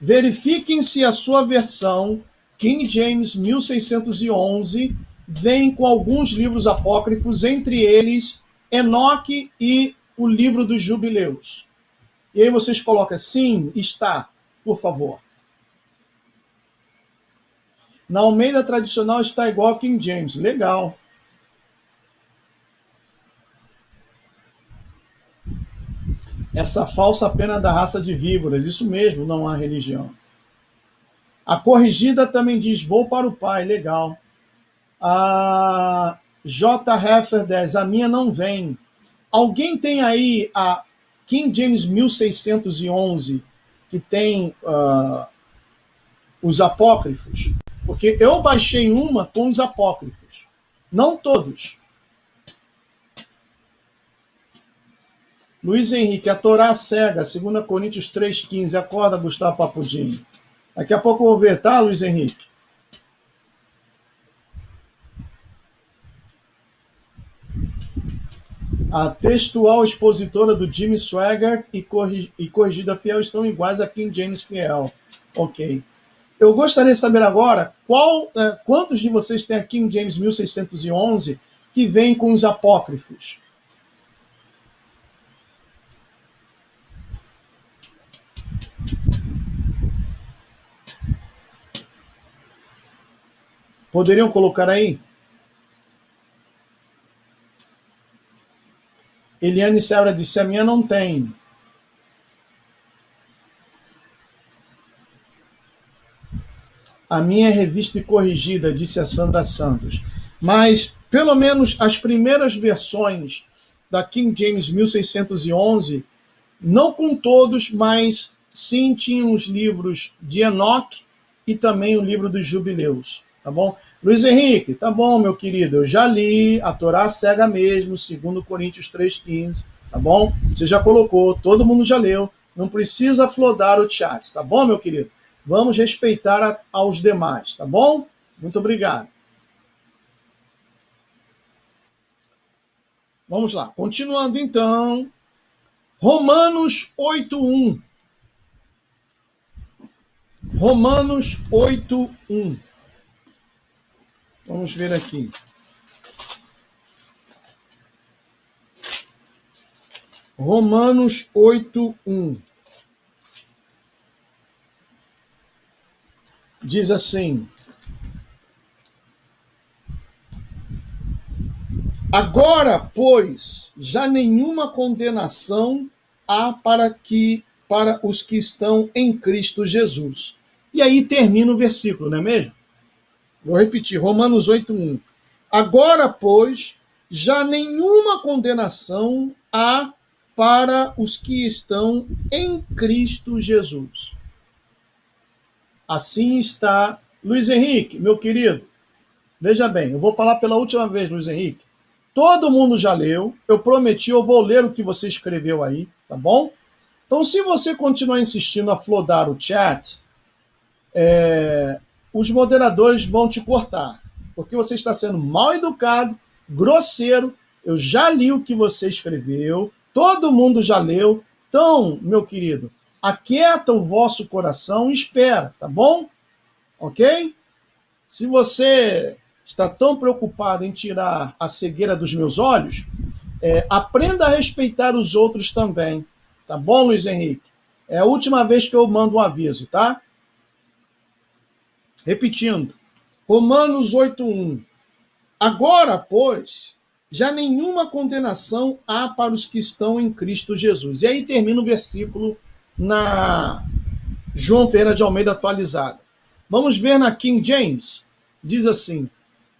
Verifiquem se a sua versão King James 1611 vem com alguns livros apócrifos, entre eles Enoque e o livro dos Jubileus. E aí vocês colocam sim, está, por favor. Na Almeida tradicional está igual a King James. Legal. Essa falsa pena da raça de víboras. Isso mesmo, não há religião. A corrigida também diz, vou para o Pai. Legal. A J. Heffer 10, a minha não vem. Alguém tem aí a King James 1611, que tem os apócrifos? Porque eu baixei uma com os apócrifos. Não todos. Luiz Henrique, a Torá cega, 2 Coríntios 3,15. Acorda, Gustavo Papudinho. Daqui a pouco eu vou ver, tá, Luiz Henrique? A textual expositora do Jimmy Swaggart e corrigida fiel estão iguais a King James fiel. Ok. Eu gostaria de saber agora quantos de vocês têm a King James 1611 que vem com os apócrifos? Poderiam colocar aí? Eliane Serra disse, a minha não tem. A minha é revista e corrigida, disse a Sandra Santos. Mas, pelo menos, as primeiras versões da King James 1611, não com todos, mas sim tinham os livros de Enoque e também o livro dos Jubileus, tá bom? Luiz Henrique, tá bom, meu querido, eu já li a Torá cega mesmo, 2 Coríntios 3,15, tá bom? Você já colocou, todo mundo já leu, não precisa flodar o chat, tá bom, meu querido? Vamos respeitar aos demais, tá bom? Muito obrigado. Vamos lá, continuando então. Romanos 8:1. Romanos 8:1. Vamos ver aqui. Romanos 8:1. Diz assim: agora, pois, já nenhuma condenação há para os que estão em Cristo Jesus. E aí termina o versículo, não é mesmo? Vou repetir, Romanos 8:1. Agora, pois, já nenhuma condenação há para os que estão em Cristo Jesus. Assim está. Luiz Henrique, meu querido, veja bem, eu vou falar pela última vez, Luiz Henrique. Todo mundo já leu, eu prometi, eu vou ler o que você escreveu aí, tá bom? Então, se você continuar insistindo a flodar o chat, os moderadores vão te cortar, porque você está sendo mal educado, grosseiro, eu já li o que você escreveu, todo mundo já leu, então, meu querido, aquieta o vosso coração e espera, tá bom? Ok? Se você está tão preocupado em tirar a cegueira dos meus olhos, aprenda a respeitar os outros também. Tá bom, Luiz Henrique? É a última vez que eu mando um aviso, tá? Repetindo. Romanos 8:1. Agora, pois, já nenhuma condenação há para os que estão em Cristo Jesus. E aí termina o versículo na João Ferreira de Almeida atualizada. Vamos ver na King James. Diz assim: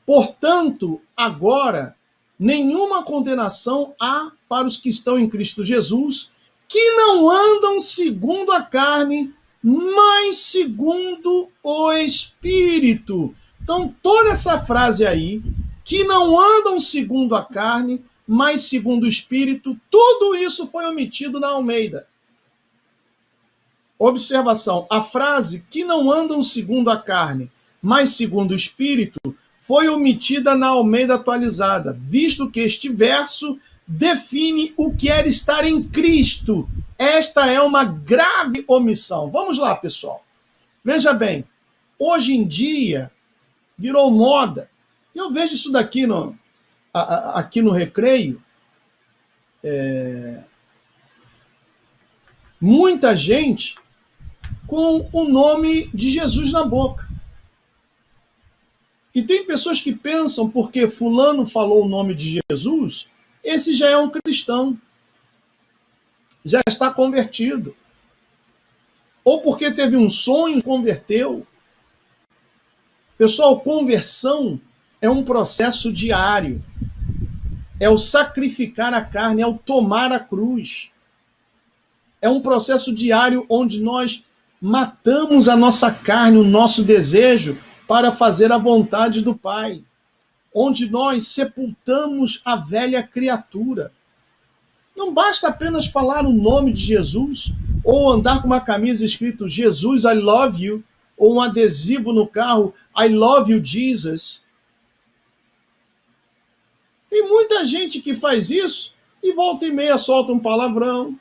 portanto, agora, nenhuma condenação há para os que estão em Cristo Jesus, que não andam segundo a carne, mas segundo o Espírito. Então, toda essa frase aí, que não andam segundo a carne, mas segundo o Espírito, tudo isso foi omitido na Almeida. Observação, a frase que não andam segundo a carne, mas segundo o Espírito, foi omitida na Almeida atualizada, visto que este verso define o que é estar em Cristo. Esta é uma grave omissão. Vamos lá, pessoal. Veja bem, hoje em dia virou moda. Eu vejo isso daqui aqui no Recreio. Muita gente com o nome de Jesus na boca. E tem pessoas que pensam, porque fulano falou o nome de Jesus, esse já é um cristão. Já está convertido. Ou porque teve um sonho, converteu. Pessoal, conversão é um processo diário. É o sacrificar a carne, é o tomar a cruz. É um processo diário onde nós matamos a nossa carne, o nosso desejo, para fazer a vontade do Pai. Onde nós sepultamos a velha criatura. Não basta apenas falar o nome de Jesus, ou andar com uma camisa escrito Jesus, I love you, ou um adesivo no carro, I love you, Jesus. Tem muita gente que faz isso e volta e meia solta um palavrão.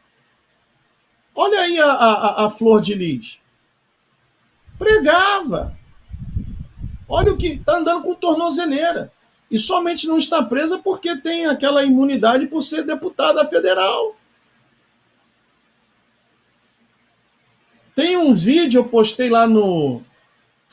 Olha aí a Flor de Lis. Pregava. Olha o que está andando com tornozeleira. E somente não está presa porque tem aquela imunidade por ser deputada federal. Tem um vídeo, eu postei lá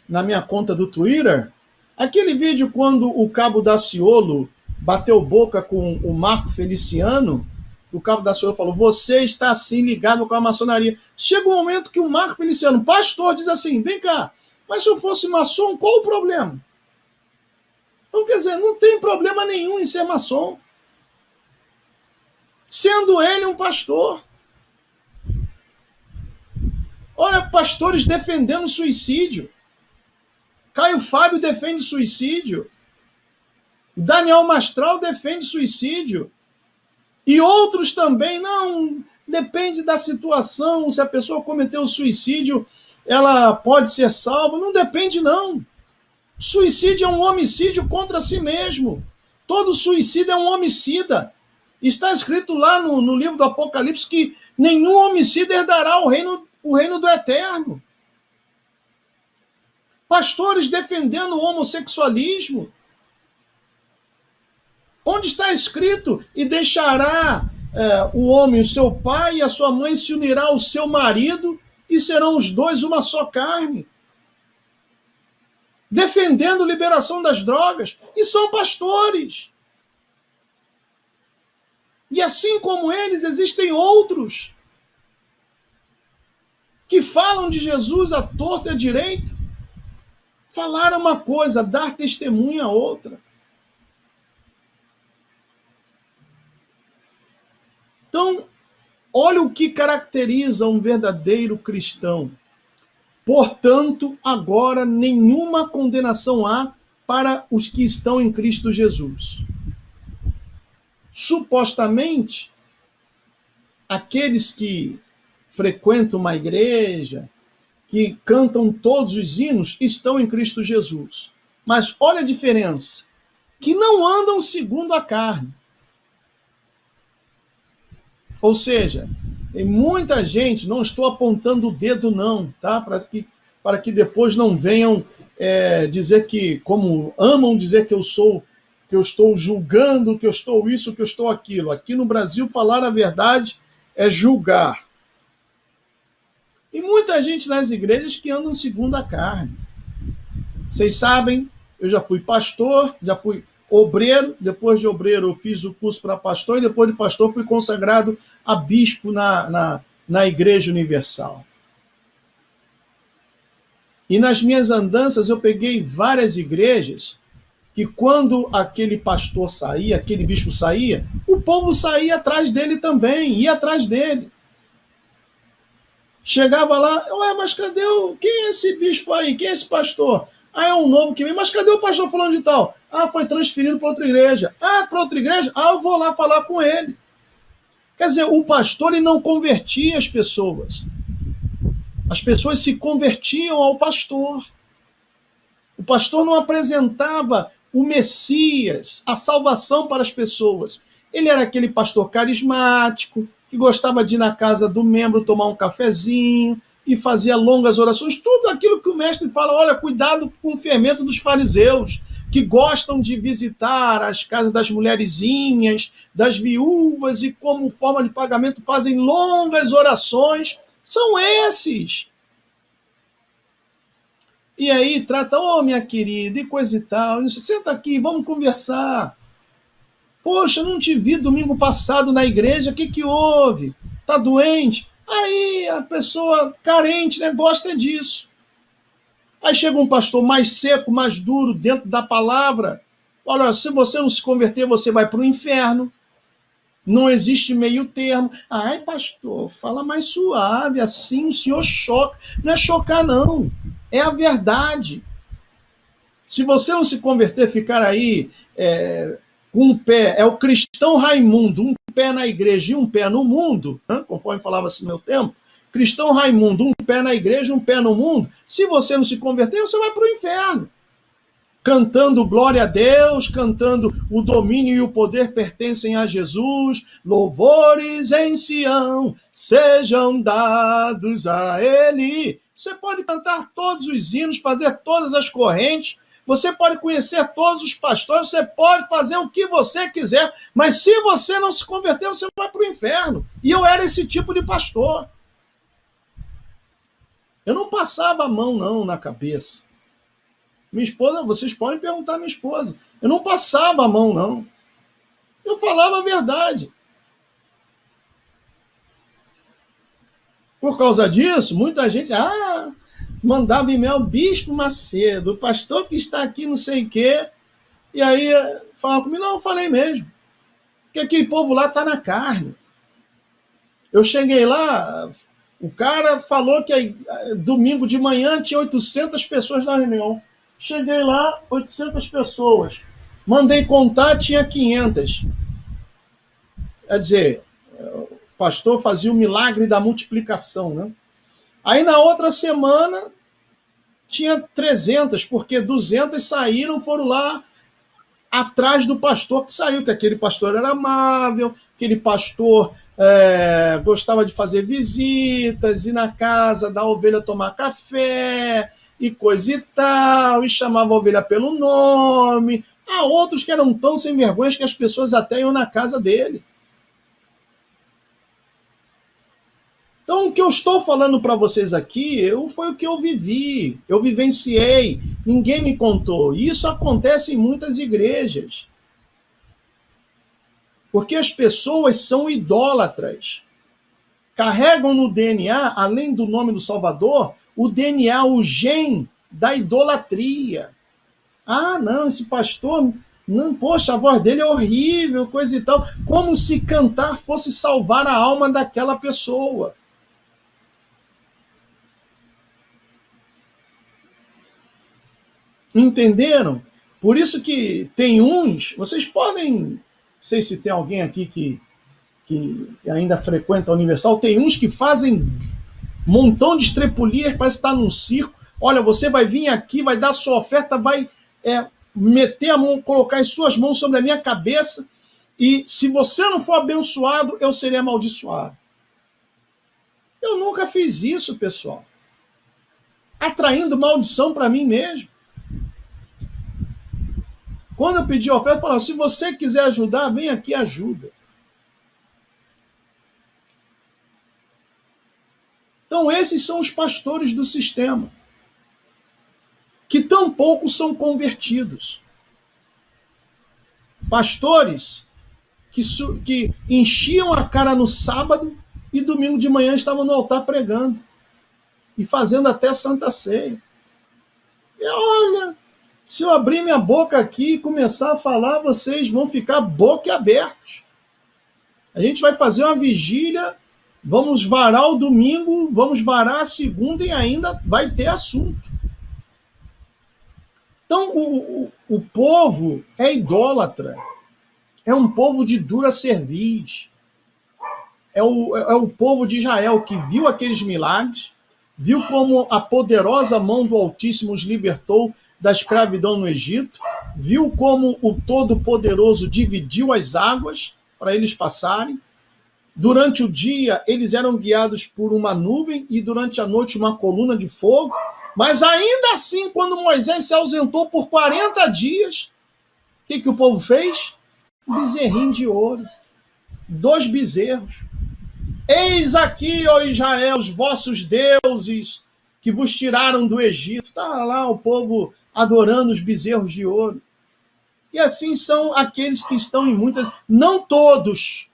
na minha conta do Twitter, aquele vídeo quando o Cabo Daciolo bateu boca com o Marco Feliciano, o Cabo Daciolo falou, você está assim ligado com a maçonaria. Chega um momento que o Marco Feliciano, pastor, diz assim, vem cá, Mas se eu fosse maçom, qual o problema? Então, quer dizer, não tem problema nenhum em ser maçom. Sendo ele um pastor. Olha, pastores defendendo suicídio. Caio Fábio defende suicídio. Daniel Mastral defende suicídio. E outros também, não, depende da situação, se a pessoa cometeu suicídio, ela pode ser salva. Não depende, não. Suicídio é um homicídio contra si mesmo. Todo suicídio é um homicida. Está escrito lá no livro do Apocalipse que nenhum homicida herdará o reino do Eterno. Pastores defendendo o homossexualismo. Onde está escrito, e deixará o homem, o seu pai, e a sua mãe se unirá ao seu marido, e serão os dois uma só carne. Defendendo liberação das drogas, e são pastores. E assim como eles, existem outros que falam de Jesus à torta e à direita. Falar uma coisa, dar testemunha a outra. Então, olha o que caracteriza um verdadeiro cristão. Portanto, agora nenhuma condenação há para os que estão em Cristo Jesus. Supostamente, aqueles que frequentam uma igreja, que cantam todos os hinos, estão em Cristo Jesus. Mas olha a diferença, que não andam segundo a carne. Ou seja, tem muita gente, não estou apontando o dedo não, tá? Para que depois não venham dizer que, como amam dizer que eu estou julgando, que eu estou isso, que eu estou aquilo. Aqui no Brasil, falar a verdade é julgar. E muita gente nas igrejas que andam segundo a carne. Vocês sabem, eu já fui pastor, já fui obreiro, depois de obreiro eu fiz o curso para pastor, e depois de pastor fui consagrado a bispo na Igreja Universal. E nas minhas andanças eu peguei várias igrejas que quando aquele pastor saía, aquele bispo saía, o povo saía atrás dele também, ia atrás dele. Chegava lá, ué, mas cadê quem é esse bispo aí? Quem é esse pastor? Ah, é um novo que vem, mas cadê o pastor falando de tal? Ah, foi transferido para outra igreja. Ah, para outra igreja? Ah, eu vou lá falar com ele. Quer dizer, o pastor ele não convertia as pessoas. As pessoas se convertiam ao pastor. O pastor não apresentava o Messias, a salvação para as pessoas. Ele era aquele pastor carismático, que gostava de ir na casa do membro tomar um cafezinho e fazia longas orações. Tudo aquilo que o mestre fala, olha, cuidado com o fermento dos fariseus, que gostam de visitar as casas das mulherzinhas, das viúvas, e como forma de pagamento fazem longas orações. São esses. E aí trata, minha querida, e coisa e tal. Senta aqui, vamos conversar. Poxa, não te vi domingo passado na igreja, o que houve? Tá doente? Aí a pessoa carente, né, gosta disso. Aí chega um pastor mais seco, mais duro, dentro da palavra. Olha, se você não se converter, você vai para o inferno. Não existe meio termo. Ai, pastor, fala mais suave, assim o senhor choca. Não é chocar, não. É a verdade. Se você não se converter, ficar aí com um pé, é o cristão Raimundo, um pé na igreja e um pé no mundo, né? Conforme falava-se no meu tempo, cristão Raimundo, um pé na igreja, um pé no mundo. Se você não se converter, você vai para o inferno. Cantando glória a Deus, cantando o domínio e o poder pertencem a Jesus, louvores em Sião sejam dados a Ele. Você pode cantar todos os hinos, fazer todas as correntes, você pode conhecer todos os pastores, você pode fazer o que você quiser, mas se você não se converter, você vai para o inferno. E eu era esse tipo de pastor. Eu não passava a mão, não, na cabeça. Minha esposa, vocês podem perguntar à minha esposa. Eu não passava a mão, não. Eu falava a verdade. Por causa disso, muita gente... mandava e-mail, Bispo Macedo, o pastor que está aqui não sei o quê, e aí falava comigo, não, eu falei mesmo, que aquele povo lá está na carne. Eu cheguei lá, o cara falou que domingo de manhã tinha 800 pessoas na reunião. Cheguei lá, 800 pessoas. Mandei contar, tinha 500. Quer dizer, o pastor fazia o milagre da multiplicação, né? Aí na outra semana tinha 300, porque 200 saíram, foram lá atrás do pastor que saiu, que aquele pastor era amável, aquele pastor gostava de fazer visitas, ir na casa da ovelha tomar café e coisa e tal, e chamava a ovelha pelo nome. Há outros que eram tão sem vergonha que as pessoas até iam na casa dele. Então, o que eu estou falando para vocês aqui foi o que eu vivi, eu vivenciei, ninguém me contou. E isso acontece em muitas igrejas. Porque as pessoas são idólatras. Carregam no DNA, além do nome do Salvador, o DNA, o gene da idolatria. Ah, não, esse pastor, não, poxa, a voz dele é horrível, coisa e tal. Como se cantar fosse salvar a alma daquela pessoa. Entenderam? Por isso que tem uns, vocês podem, não sei se tem alguém aqui que ainda frequenta a Universal, tem uns que fazem um montão de estrepulias, parece que está num circo. Olha, você vai vir aqui, vai dar sua oferta, vai meter a mão, colocar as suas mãos sobre a minha cabeça, e se você não for abençoado, eu serei amaldiçoado. Eu nunca fiz isso, pessoal. Atraindo maldição para mim mesmo. Quando eu pedi a oferta, eu falava, se você quiser ajudar, vem aqui e ajuda. Então, esses são os pastores do sistema, que tampouco são convertidos. Pastores que enchiam a cara no sábado e domingo de manhã estavam no altar pregando e fazendo até Santa Ceia. E olha, se eu abrir minha boca aqui e começar a falar, vocês vão ficar boquiabertos. A gente vai fazer uma vigília, vamos varar o domingo, vamos varar a segunda e ainda vai ter assunto. Então, o povo é idólatra. É um povo de dura cerviz. É o povo de Israel que viu aqueles milagres, viu como a poderosa mão do Altíssimo os libertou da escravidão no Egito, viu como o Todo-Poderoso dividiu as águas para eles passarem. Durante o dia, eles eram guiados por uma nuvem e durante a noite uma coluna de fogo. Mas ainda assim, quando Moisés se ausentou por 40 dias, o que o povo fez? Um bezerrinho de ouro. 2 bezerros. Eis aqui, ó Israel, os vossos deuses que vos tiraram do Egito. Está lá o povo adorando os bezerros de ouro. E assim são aqueles que estão em muitas... Não todos,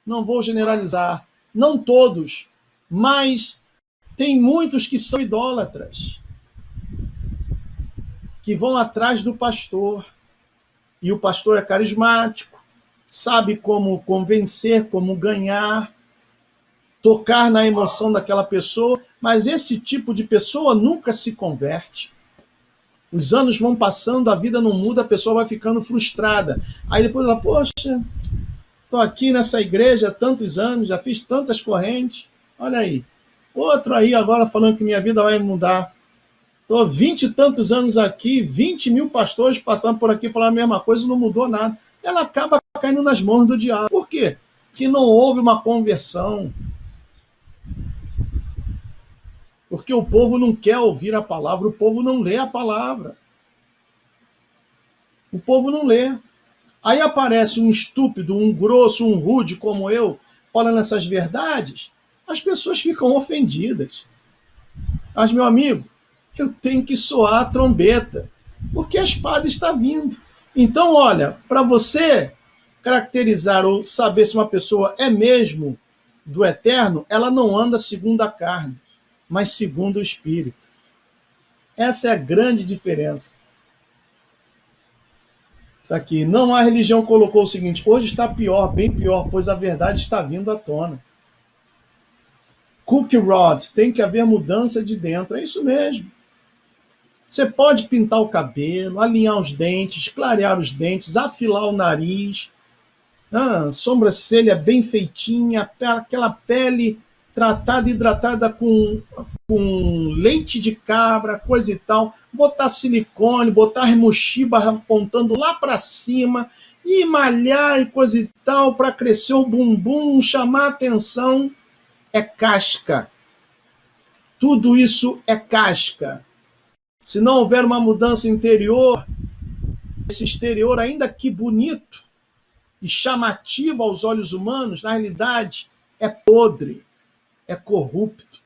não vou generalizar, não todos, mas tem muitos que são idólatras, que vão atrás do pastor. E o pastor é carismático, sabe como convencer, como ganhar, tocar na emoção daquela pessoa, mas esse tipo de pessoa nunca se converte. Os anos vão passando, a vida não muda, a pessoa vai ficando frustrada. Aí depois ela, poxa, estou aqui nessa igreja há tantos anos, já fiz tantas correntes, olha aí. Outro aí agora falando que minha vida vai mudar. Estou 20 e tantos anos aqui, 20 mil pastores passando por aqui falando a mesma coisa, não mudou nada. Ela acaba caindo nas mãos do diabo. Por quê? Porque não houve uma conversão. Porque o povo não quer ouvir a palavra, o povo não lê a palavra. O povo não lê. Aí aparece um estúpido, um grosso, um rude como eu, falando essas verdades, as pessoas ficam ofendidas. Mas, meu amigo, eu tenho que soar a trombeta, porque a espada está vindo. Então, olha, para você caracterizar ou saber se uma pessoa é mesmo do eterno, ela não anda segundo a carne, mas segundo o Espírito. Essa é a grande diferença. Está aqui. Não há religião colocou o seguinte: hoje está pior, bem pior, pois a verdade está vindo à tona. Cookie Rod, tem que haver mudança de dentro. É isso mesmo. Você pode pintar o cabelo, alinhar os dentes, clarear os dentes, afilar o nariz, sobrancelha bem feitinha, aquela pele tratada, hidratada com leite de cabra, coisa e tal, botar silicone, botar remochiba apontando lá para cima, e malhar e coisa e tal, para crescer o bumbum, chamar atenção, é casca. Tudo isso é casca. Se não houver uma mudança interior, esse exterior, ainda que bonito e chamativo aos olhos humanos, na realidade é podre, é corrupto.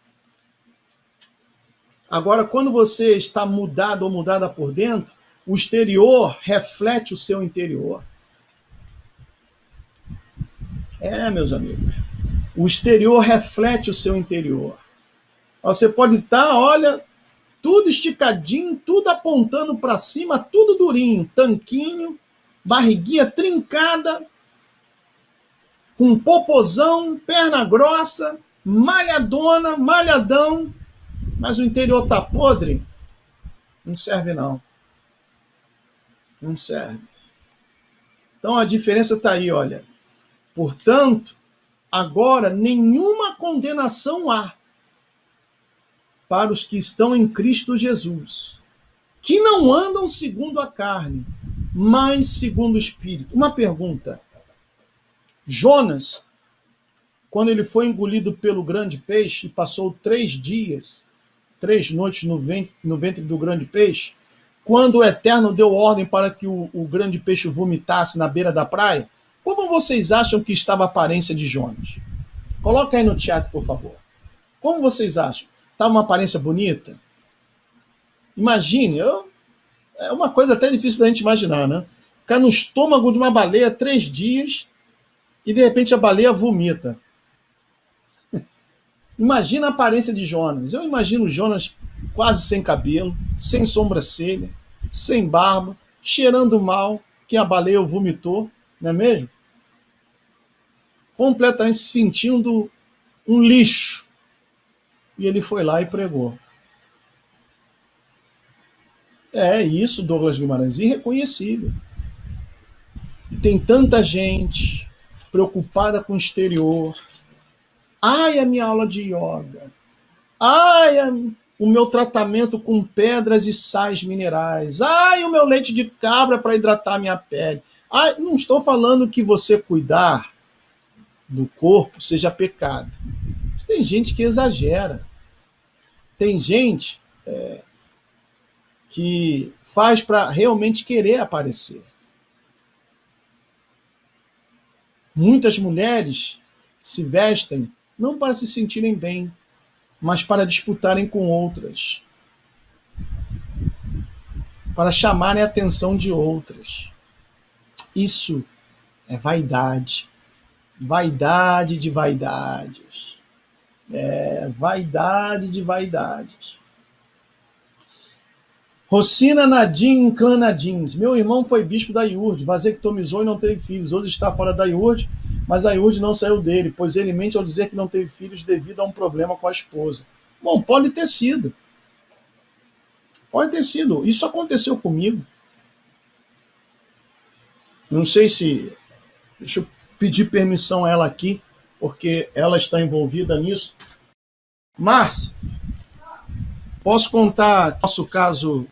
Agora, quando você está mudado ou mudada por dentro, o exterior reflete o seu interior. Meus amigos, o exterior reflete o seu interior. Você pode estar, olha, tudo esticadinho, tudo apontando para cima, tudo durinho, tanquinho, barriguinha trincada, com popozão, perna grossa, malhadona, malhadão, mas o interior tá podre, não serve não. Não serve. Então a diferença está aí, olha. Portanto, agora nenhuma condenação há para os que estão em Cristo Jesus, que não andam segundo a carne, mas segundo o Espírito. Uma pergunta. Jonas, quando ele foi engolido pelo grande peixe e passou 3 dias, 3 noites no ventre do grande peixe, quando o Eterno deu ordem para que o grande peixe vomitasse na beira da praia, como vocês acham que estava a aparência de Jonas? Coloca aí no chat, por favor. Como vocês acham? Estava uma aparência bonita? Imagine, é uma coisa até difícil da gente imaginar, né? Ficar no estômago de uma baleia 3 dias e de repente a baleia vomita. Imagina a aparência de Jonas. Eu imagino Jonas quase sem cabelo, sem sobrancelha, sem barba, cheirando mal, que a baleia vomitou, não é mesmo? Completamente se sentindo um lixo. E ele foi lá e pregou. É isso, Douglas Guimarães, irreconhecível. E tem tanta gente preocupada com o exterior. Ai, a minha aula de yoga. Ai, o meu tratamento com pedras e sais minerais. Ai, o meu leite de cabra para hidratar minha pele. Ai, não estou falando que você cuidar do corpo seja pecado. Tem gente que exagera. Tem gente que faz para realmente querer aparecer. Muitas mulheres se vestem não para se sentirem bem, mas para disputarem com outras, para chamarem a atenção de outras. Isso é vaidade. Vaidade de vaidades. Vaidade de vaidades. Rocina Nadim Clanadins. Meu irmão foi bispo da IURD, vasectomizou e não teve filhos. Hoje está fora da IURD, mas a IURD não saiu dele, pois ele mente ao dizer que não teve filhos devido a um problema com a esposa. Bom, pode ter sido. Pode ter sido. Isso aconteceu comigo. Eu não sei se... Deixa eu pedir permissão a ela aqui, porque ela está envolvida nisso. Márcia, posso contar nosso caso...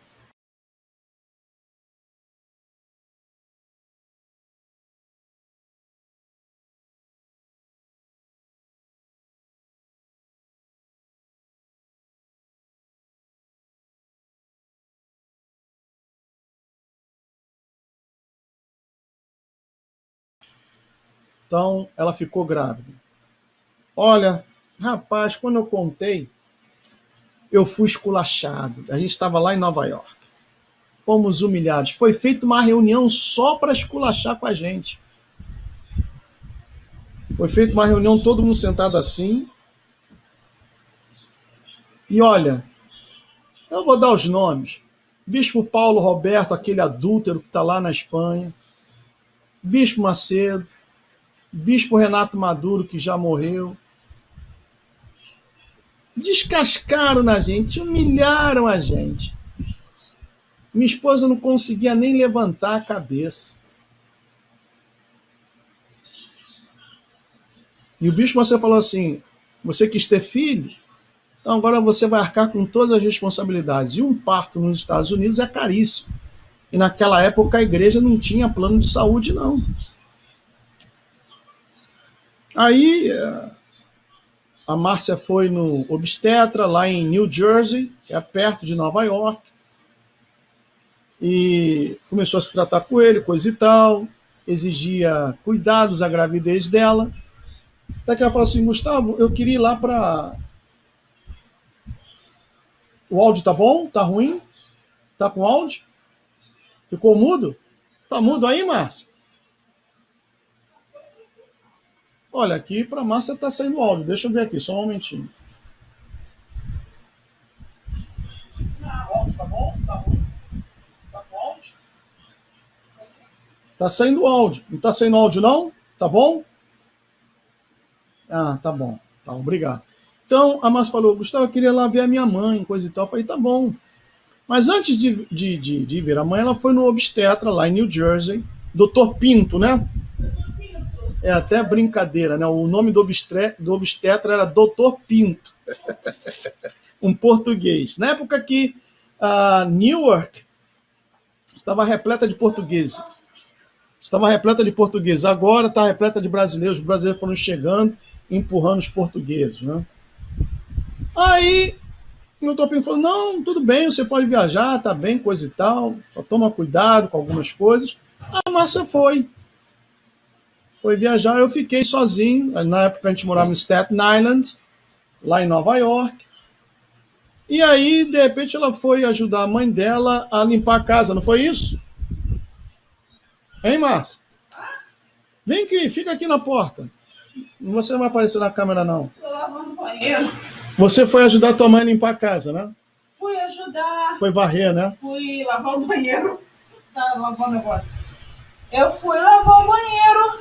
Então, ela ficou grávida. Olha, rapaz, quando eu contei, eu fui esculachado. A gente estava lá em Nova York. Fomos humilhados. Foi feita uma reunião só para esculachar com a gente. Foi feita uma reunião, todo mundo sentado assim. E olha, Eu vou dar os nomes. Bispo Paulo Roberto, aquele adúltero que está lá na Espanha. Bispo Macedo. Bispo Renato Maduro, que já morreu. Descascaram na gente, humilharam a gente. Minha esposa não conseguia nem levantar a cabeça. E o bispo Macedo falou assim, você quis ter filho? Então agora você vai arcar com todas as responsabilidades. E um parto nos Estados Unidos é caríssimo. E naquela época a igreja não tinha plano de saúde, não. Aí a Márcia foi no obstetra, lá em New Jersey, que é perto de Nova York, e começou a se tratar com ele, coisa e tal, exigia cuidados à gravidez dela. Até que ela falou assim, Gustavo, eu queria ir lá para... O áudio tá bom? Tá ruim? Tá com áudio? Ficou mudo? Tá mudo aí, Márcia? Olha, aqui para Márcia tá saindo áudio. Deixa eu ver aqui, só um momentinho. O áudio tá bom? Tá ruim? Tá com áudio? Tá saindo áudio. Não tá saindo áudio, não? Tá bom? Ah, tá bom. Tá, obrigado. Então, a Márcia falou, Gustavo, eu queria lá ver a minha mãe, coisa e tal. Eu falei, tá bom. Mas antes de ver a mãe, ela foi no obstetra, lá em New Jersey, Dr. Pinto, né? É até brincadeira, né? O nome do obstetra era Dr. Pinto. Um português. Na época que a Newark estava repleta de portugueses. Estava repleta de portugueses. Agora está repleta de brasileiros. Os brasileiros foram chegando, empurrando os portugueses, né? Aí o Dr. Pinto falou, não, tudo bem, você pode viajar, tá bem, coisa e tal, só toma cuidado com algumas coisas. A Márcia foi viajar, eu fiquei sozinho. Na época a gente morava em Staten Island, lá em Nova York. E aí, de repente, ela foi ajudar a mãe dela a limpar a casa, não foi isso? Hein, Márcia? Vem aqui, fica aqui na porta. Você não vai aparecer na câmera, não. Tô lavando o banheiro. Você foi ajudar a tua mãe a limpar a casa, né? Fui ajudar. Foi varrer, né? Fui lavar o banheiro. Tá lavando agora. Eu fui lavar o banheiro.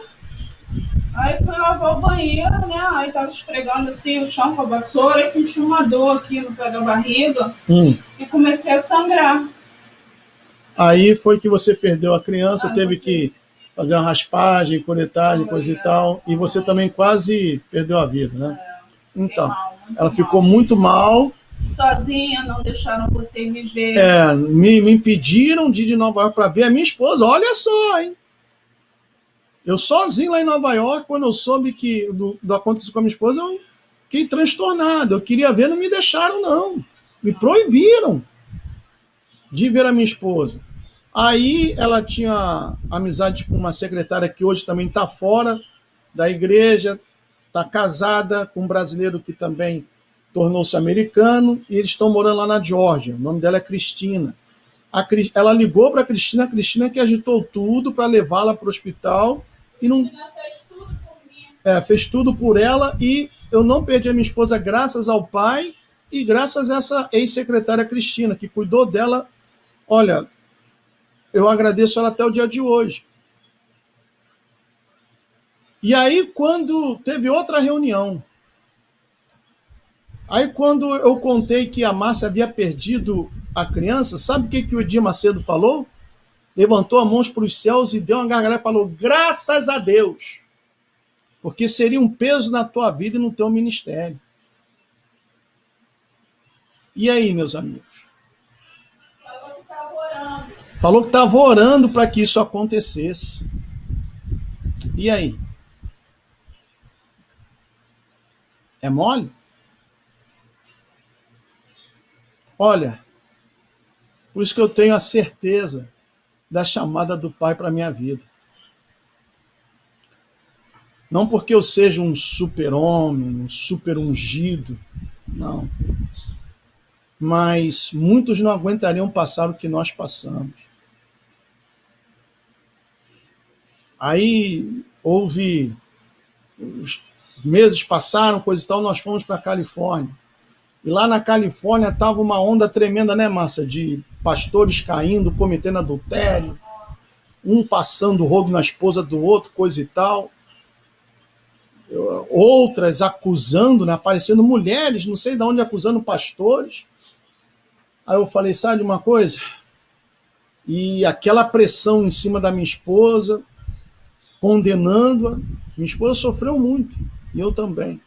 Aí fui lavar o banheiro, né? Aí tava esfregando assim o chão com a vassoura e senti uma dor aqui no pé da barriga e comecei a sangrar. Aí foi que você perdeu a criança, teve que fazer uma raspagem, coletagem, coisa e tal, e você também quase perdeu a vida, né? Então, ela ficou muito mal. Sozinha, não deixaram você me ver. Me impediram de ir de Nova York para ver a minha esposa, olha só, hein? Eu sozinho lá em Nova York, quando eu soube que do acontecido com a minha esposa, eu fiquei transtornado. Eu queria ver, não me deixaram, não. Me proibiram de ver a minha esposa. Aí ela tinha amizade com uma secretária que hoje também está fora da igreja, está casada com um brasileiro que também tornou-se americano, e eles estão morando lá na Geórgia. O nome dela é Cristina. Ela ligou para a Cristina que agitou tudo para levá-la para o hospital. E não... fez tudo por ela, e eu não perdi a minha esposa graças ao pai e graças a essa ex-secretária Cristina, que cuidou dela. Olha, eu agradeço ela até o dia de hoje. E aí, quando teve outra reunião, aí quando eu contei que a Márcia havia perdido a criança, sabe o que o Edir Macedo falou? Levantou as mãos para os céus e deu uma gargalhada e falou, graças a Deus, porque seria um peso na tua vida e no teu ministério. E aí, meus amigos? Falou que estava orando para que isso acontecesse. E aí? É mole? Olha, por isso que eu tenho a certeza da chamada do Pai para a minha vida. Não porque eu seja um super-homem, um super-ungido, não. Mas muitos não aguentariam passar o que nós passamos. Aí houve... Os meses passaram, coisa e tal, nós fomos para a Califórnia. E lá na Califórnia estava uma onda tremenda, né, Márcia? De pastores caindo, cometendo adultério, um passando o rodo na esposa do outro, coisa e tal. Outras acusando, né, aparecendo mulheres, não sei de onde, acusando pastores. Aí eu falei, sabe de uma coisa? E aquela pressão em cima da minha esposa, condenando-a. Minha esposa sofreu muito, e eu também.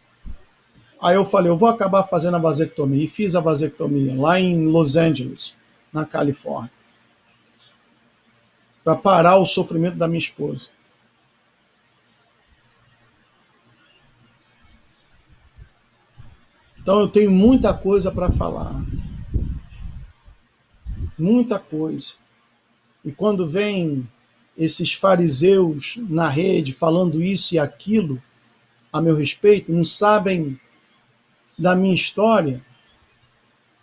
Aí eu falei, eu vou acabar fazendo a vasectomia. E fiz a vasectomia lá em Los Angeles, na Califórnia, para parar o sofrimento da minha esposa. Então eu tenho muita coisa para falar. Muita coisa. E quando vem esses fariseus na rede falando isso e aquilo a meu respeito, não sabem da minha história,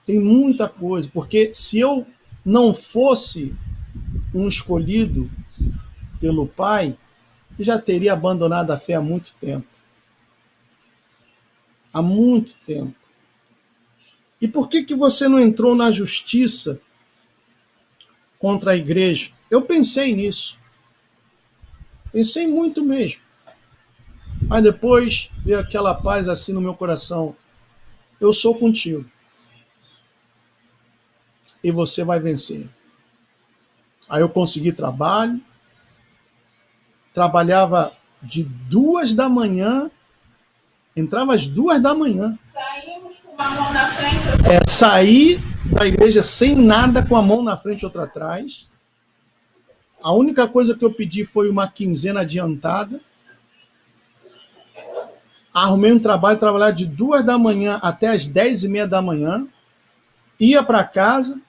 tem muita coisa. Porque se eu não fosse um escolhido pelo Pai, eu já teria abandonado a fé há muito tempo. Há muito tempo. E por que você não entrou na justiça contra a igreja? Eu pensei nisso. Pensei muito mesmo. Mas depois veio aquela paz assim no meu coração. Eu sou contigo. E você vai vencer. Aí eu consegui trabalho. Trabalhava de 2 da manhã. Entrava às 2 da manhã. Saímos com uma mão na frente. Saí da igreja sem nada, com a mão na frente e outra atrás. A única coisa que eu pedi foi uma quinzena adiantada. Arrumei um trabalho, trabalhar de 2 da manhã até as 10h30 da manhã. Ia para casa,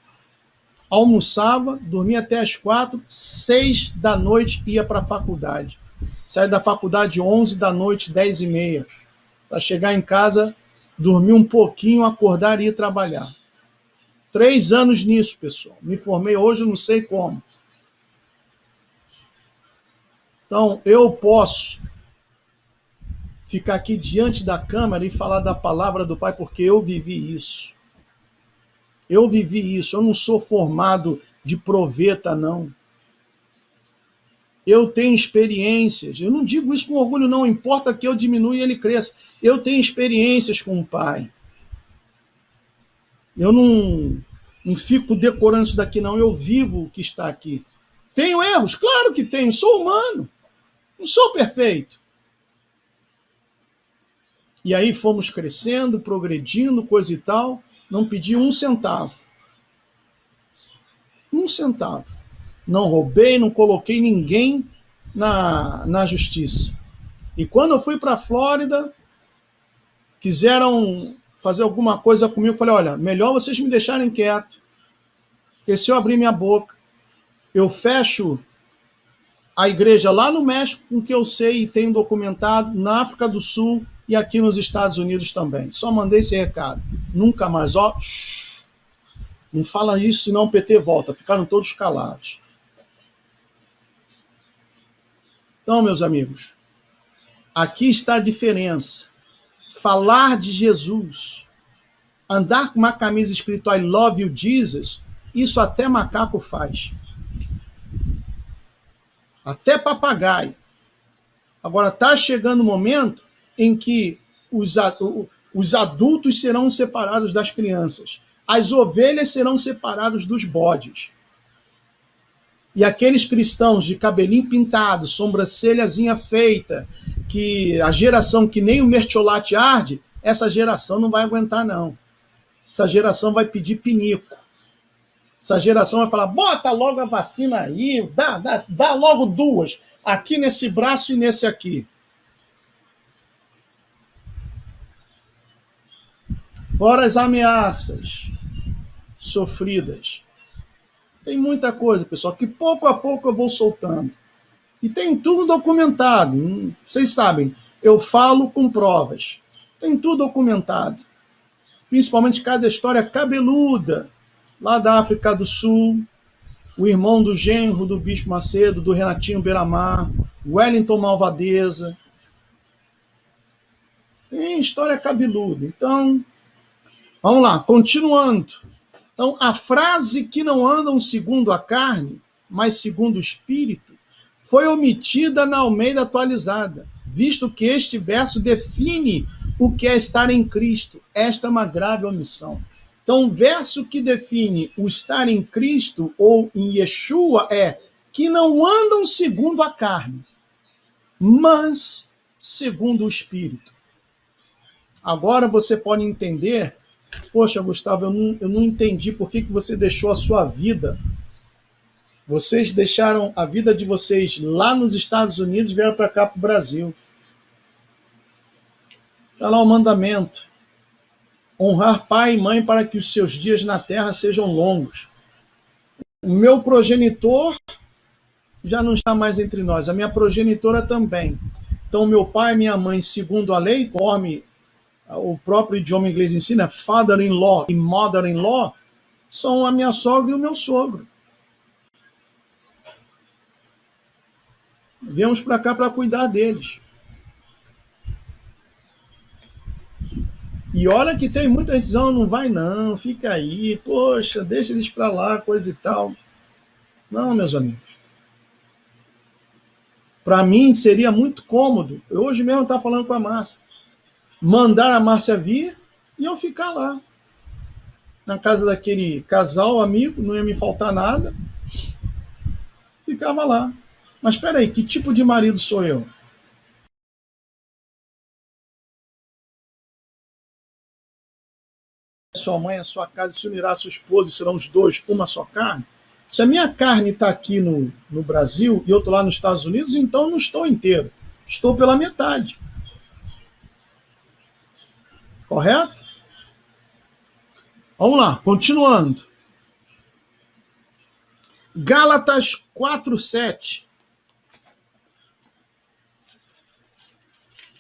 almoçava, dormia até as 4, 6 da noite ia para a faculdade. Saí da faculdade 11 da noite, 10h30. Para chegar em casa, dormir um pouquinho, acordar e ir trabalhar. 3 anos nisso, pessoal. Me formei hoje, não sei como. Então, eu posso ficar aqui diante da câmera e falar da palavra do Pai, porque eu vivi isso. Eu vivi isso. Eu não sou formado de proveta, não. Eu tenho experiências. Eu não digo isso com orgulho, não. Importa que eu diminua e ele cresça. Eu tenho experiências com o Pai. Eu não fico decorando isso daqui, não. Eu vivo o que está aqui. Tenho erros? Claro que tenho. Sou humano. Não sou perfeito. E aí fomos crescendo, progredindo, coisa e tal. Não pedi 1 centavo. 1 centavo. Não roubei, não coloquei ninguém na justiça. E quando eu fui para a Flórida, quiseram fazer alguma coisa comigo, eu falei, olha, melhor vocês me deixarem quieto. Porque se eu abrir minha boca, eu fecho a igreja lá no México, com que eu sei e tenho documentado, na África do Sul e aqui nos Estados Unidos também. Só mandei esse recado. Nunca mais, ó. Não fala isso, senão o PT volta. Ficaram todos calados. Então, meus amigos, aqui está a diferença. Falar de Jesus, andar com uma camisa escrito I love you, Jesus, isso até macaco faz. Até papagaio. Agora está chegando o momento em que os adultos serão separados das crianças. As ovelhas serão separadas dos bodes. E aqueles cristãos de cabelinho pintado, sobrancelhazinha feita, que a geração que nem o mertiolate arde, essa geração não vai aguentar, não. Essa geração vai pedir pinico. Essa geração vai falar, bota logo a vacina aí, dá logo 2, aqui nesse braço e nesse aqui. Fora as ameaças sofridas. Tem muita coisa, pessoal, que pouco a pouco eu vou soltando. E tem tudo documentado. Vocês sabem, eu falo com provas. Tem tudo documentado. Principalmente cada história cabeluda, lá da África do Sul, o irmão do genro do Bispo Macedo, do Renatinho Beiramar, Wellington Malvadeza. Tem história cabeluda. Então, Vamos lá, continuando. Então, a frase que não andam segundo a carne, mas segundo o Espírito, foi omitida na Almeida Atualizada, visto que este verso define o que é estar em Cristo. Esta é uma grave omissão. Então, o verso que define o estar em Cristo ou em Yeshua é que não andam segundo a carne, mas segundo o Espírito. Agora você pode entender, poxa, Gustavo, eu não entendi por que você deixou a sua vida. Vocês deixaram a vida de vocês lá nos Estados Unidos e vieram para cá, para o Brasil. Está lá o mandamento. Honrar pai e mãe para que os seus dias na terra sejam longos. O meu progenitor já não está mais entre nós, a minha progenitora também. Então, meu pai e minha mãe, segundo a lei, conforme o próprio idioma inglês ensina, father-in-law e mother-in-law, são a minha sogra e o meu sogro. Viemos para cá para cuidar deles. E olha que tem muita gente dizendo, não vai não, fica aí, poxa, deixa eles para lá, coisa e tal. Não, meus amigos. Para mim seria muito cômodo, eu hoje mesmo estava falando com a Márcia, mandar a Márcia vir e eu ficar lá. Na casa daquele casal, amigo, não ia me faltar nada. Ficava lá. Mas espera aí, que tipo de marido sou eu? Sua mãe, a sua casa, se unirá a sua esposa, e serão os dois uma só carne? Se a minha carne está aqui no Brasil e eu estou lá nos Estados Unidos, então não estou inteiro. Estou pela metade. Correto? Vamos lá, continuando. Gálatas 4:7.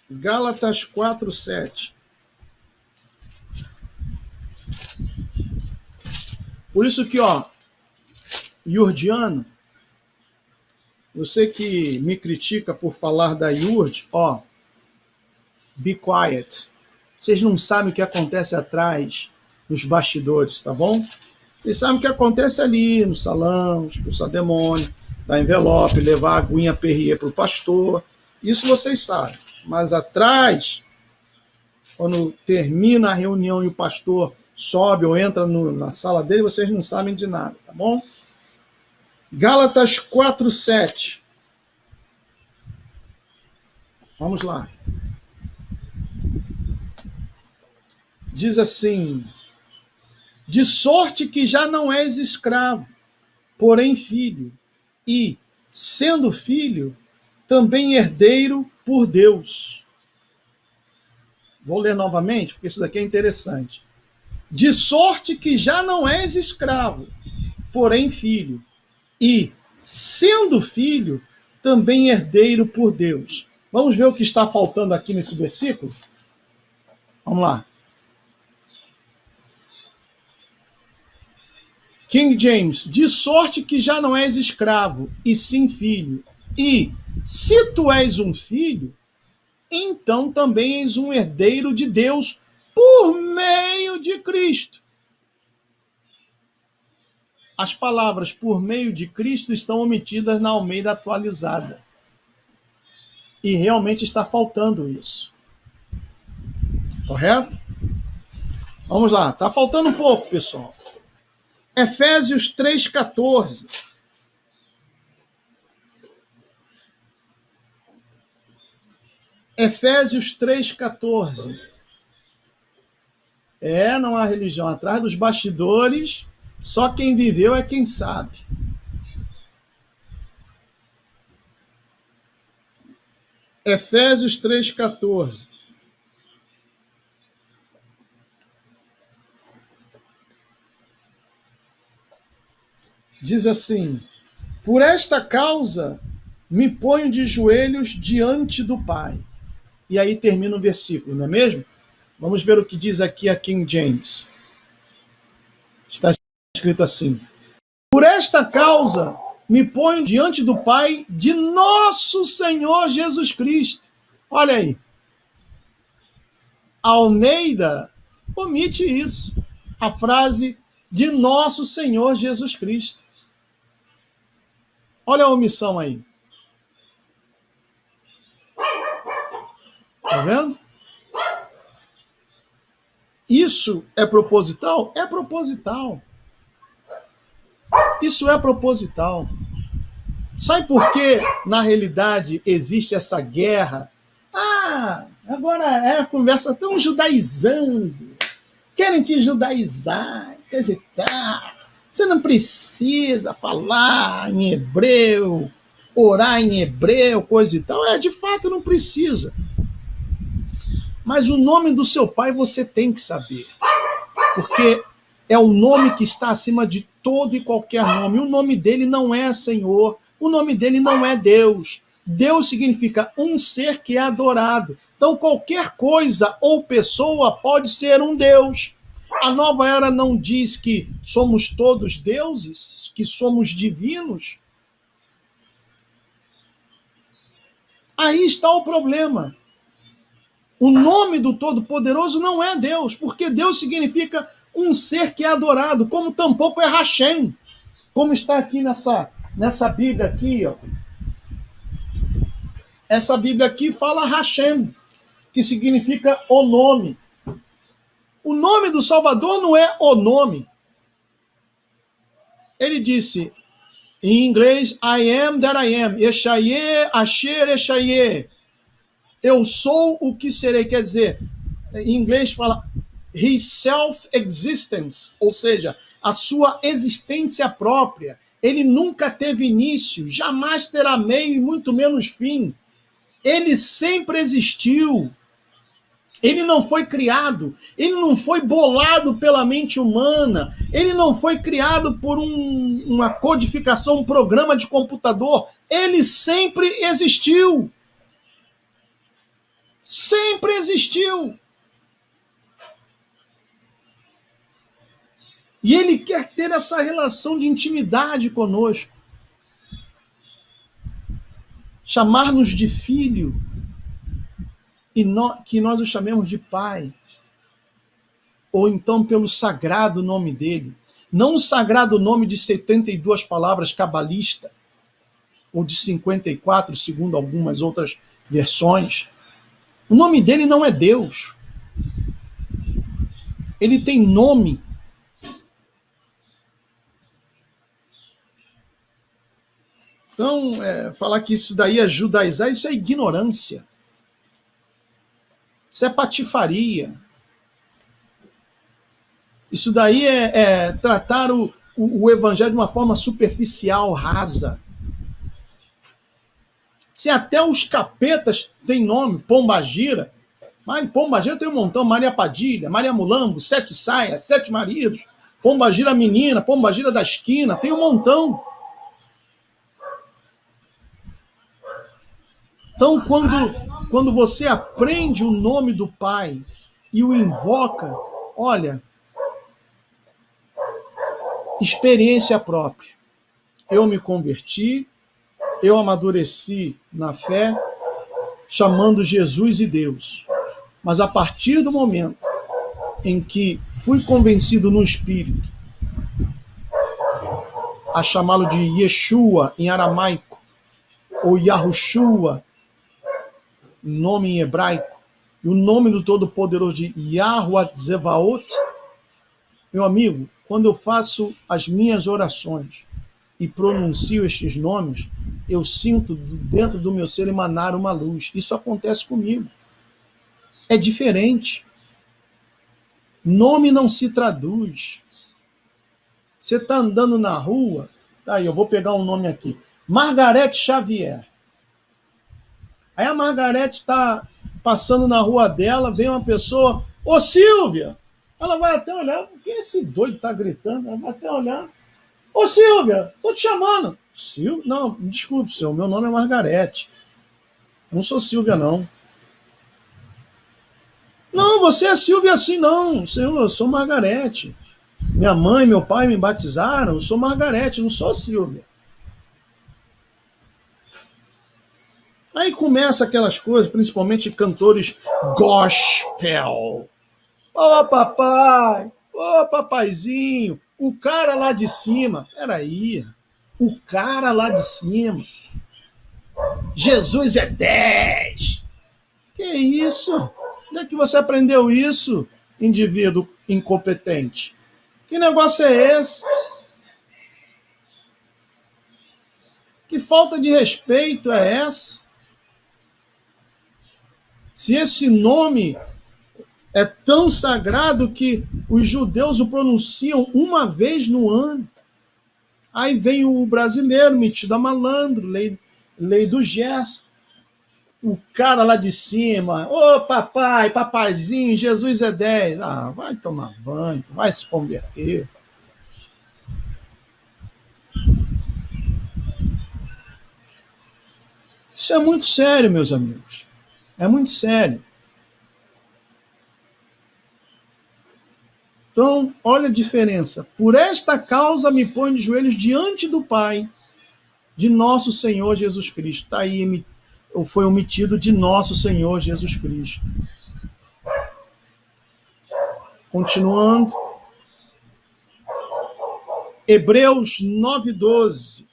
Gálatas 4:7. Por isso que, Yurdiano, você que me critica por falar da Yurd, be quiet. Vocês não sabem o que acontece atrás, nos bastidores, tá bom? Vocês sabem o que acontece ali no salão, expulsar demônio, dar envelope, levar a aguinha Perrier para o pastor. Isso vocês sabem. Mas atrás, quando termina a reunião e o pastor sobe ou entra na sala dele, vocês não sabem de nada, tá bom? Gálatas 4:7. Vamos lá. Diz assim: de sorte que já não és escravo, porém filho, e, sendo filho, também herdeiro por Deus. Vou ler novamente, porque isso daqui é interessante. De sorte que já não és escravo, porém filho, e, sendo filho, também herdeiro por Deus. Vamos ver o que está faltando aqui nesse versículo? Vamos lá. King James, de sorte que já não és escravo, e sim filho. E, se tu és um filho, então também és um herdeiro de Deus por meio de Cristo. As palavras por meio de Cristo estão omitidas na Almeida Atualizada. E realmente está faltando isso. Correto? Vamos lá, está faltando um pouco, pessoal. Efésios 3:14. Efésios 3:14. Não há religião atrás dos bastidores, só quem viveu é quem sabe. Efésios 3:14. Diz assim: por esta causa me ponho de joelhos diante do Pai. E aí termina o versículo, não é mesmo? Vamos ver o que diz aqui a King James. Está escrito assim: por esta causa me ponho diante do Pai de nosso Senhor Jesus Cristo. Olha aí. A Almeida omite isso. A frase de nosso Senhor Jesus Cristo. Olha a omissão aí. Tá vendo? Isso é proposital? É proposital. Isso é proposital. Sabe por que, na realidade, existe essa guerra? Ah, agora é a conversa, estão judaizando. Querem te judaizar, quer dizer, tá. Você não precisa falar em hebreu, orar em hebreu, coisa e tal. De fato, não precisa. Mas o nome do seu pai você tem que saber. Porque é o nome que está acima de todo e qualquer nome. O nome dele não é Senhor. O nome dele não é Deus. Deus significa um ser que é adorado. Então, qualquer coisa ou pessoa pode ser um Deus. A nova era não diz que somos todos deuses, que somos divinos. Aí está o problema. O nome do Todo-Poderoso não é Deus, porque Deus significa um ser que é adorado, como tampouco é Hashem, como está aqui nessa Bíblia aqui, ó. Essa Bíblia aqui fala Hashem, que significa o nome. O nome do Salvador não é o nome. Ele disse, em inglês, I am that I am. Yeshaye, Asher, Yeshaye. Eu sou o que serei. Quer dizer, em inglês fala his self-existence, ou seja, a sua existência própria. Ele nunca teve início, jamais terá meio e muito menos fim. Ele sempre existiu. Ele não foi criado, ele não foi bolado pela mente humana, ele não foi criado por uma codificação, um programa de computador. Ele sempre existiu. Sempre existiu. E ele quer ter essa relação de intimidade conosco. Chamar-nos de filho. E que nós o chamemos de pai, ou então pelo sagrado nome dele, não o sagrado nome de 72 palavras cabalista, ou de 54, segundo algumas outras versões. O nome dele não é Deus. Ele tem nome. Então, falar que isso daí é judaizar, isso é ignorância. Isso é patifaria. Isso daí é tratar o evangelho de uma forma superficial, rasa. Se até os capetas têm nome, Pombagira, mas Pombagira tem um montão, Maria Padilha, Maria Mulambo, 7 saias, 7 maridos, Pombagira menina, Pombagira da esquina, tem um montão. Então, quando você aprende o nome do Pai e o invoca, olha, experiência própria. Eu me converti, eu amadureci na fé, chamando Jesus e Deus. Mas a partir do momento em que fui convencido no Espírito a chamá-lo de Yeshua em aramaico, ou Yahushua, nome em hebraico, e o nome do Todo-Poderoso de Yahuwah Zevaot, meu amigo, quando eu faço as minhas orações e pronuncio estes nomes, eu sinto dentro do meu ser emanar uma luz. Isso acontece comigo. É diferente. Nome não se traduz. Você está andando na rua, tá aí, eu vou pegar um nome aqui, Margarete Xavier. Aí a Margarete está passando na rua dela, vem uma pessoa, ô Silvia! Ela vai até olhar, por que esse doido está gritando? Ela vai até olhar, ô Silvia, tô te chamando. Silvia? Não, desculpe, senhor, meu nome é Margarete. Eu não sou Silvia, não. Não, você é Silvia assim, não. Senhor, eu sou Margarete. Minha mãe e meu pai me batizaram, eu sou Margarete, não sou Silvia. Aí começa aquelas coisas, principalmente cantores gospel. Ô, papai! Ô, papaizinho! O cara lá de cima. Peraí. O cara lá de cima. Jesus é 10. Que isso? Onde é que você aprendeu isso, indivíduo incompetente? Que negócio é esse? Que falta de respeito é essa? Se esse nome é tão sagrado que os judeus o pronunciam uma vez no ano. Aí vem o brasileiro, metido a malandro, lei do gesto. O cara lá de cima, ô papai, papaizinho, Jesus é 10. Ah, vai tomar banho, vai se converter. Isso é muito sério, meus amigos. É muito sério. Então, olha a diferença. Por esta causa me ponho de joelhos diante do Pai, de nosso Senhor Jesus Cristo. Está aí, foi omitido de nosso Senhor Jesus Cristo. Continuando. Hebreus 9:12.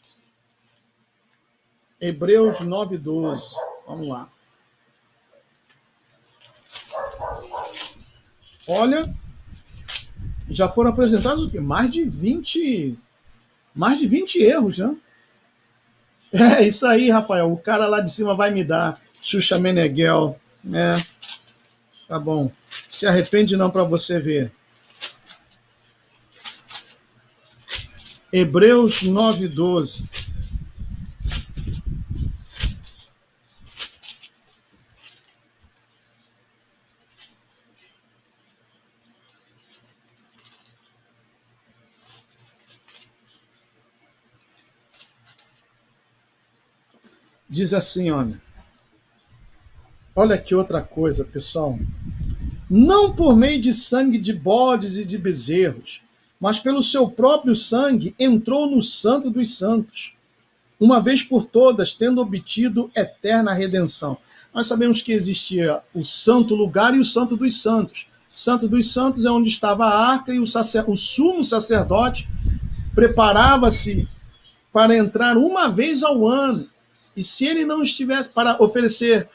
Hebreus 9:12. Vamos lá. Olha, já foram apresentados o quê? Mais de 20 erros, né? É isso aí, Rafael. O cara lá de cima vai me dar. Xuxa Meneghel. Tá bom. Se arrepende não para você ver. Hebreus 9:12. Diz assim, olha que outra coisa, pessoal. Não por meio de sangue de bodes e de bezerros, mas pelo seu próprio sangue entrou no Santo dos Santos, uma vez por todas, tendo obtido eterna redenção. Nós sabemos que existia o santo lugar e o Santo dos Santos. Santo dos Santos é onde estava a arca e o sumo sacerdote preparava-se para entrar uma vez ao ano. E se ele não estivesse para oferecer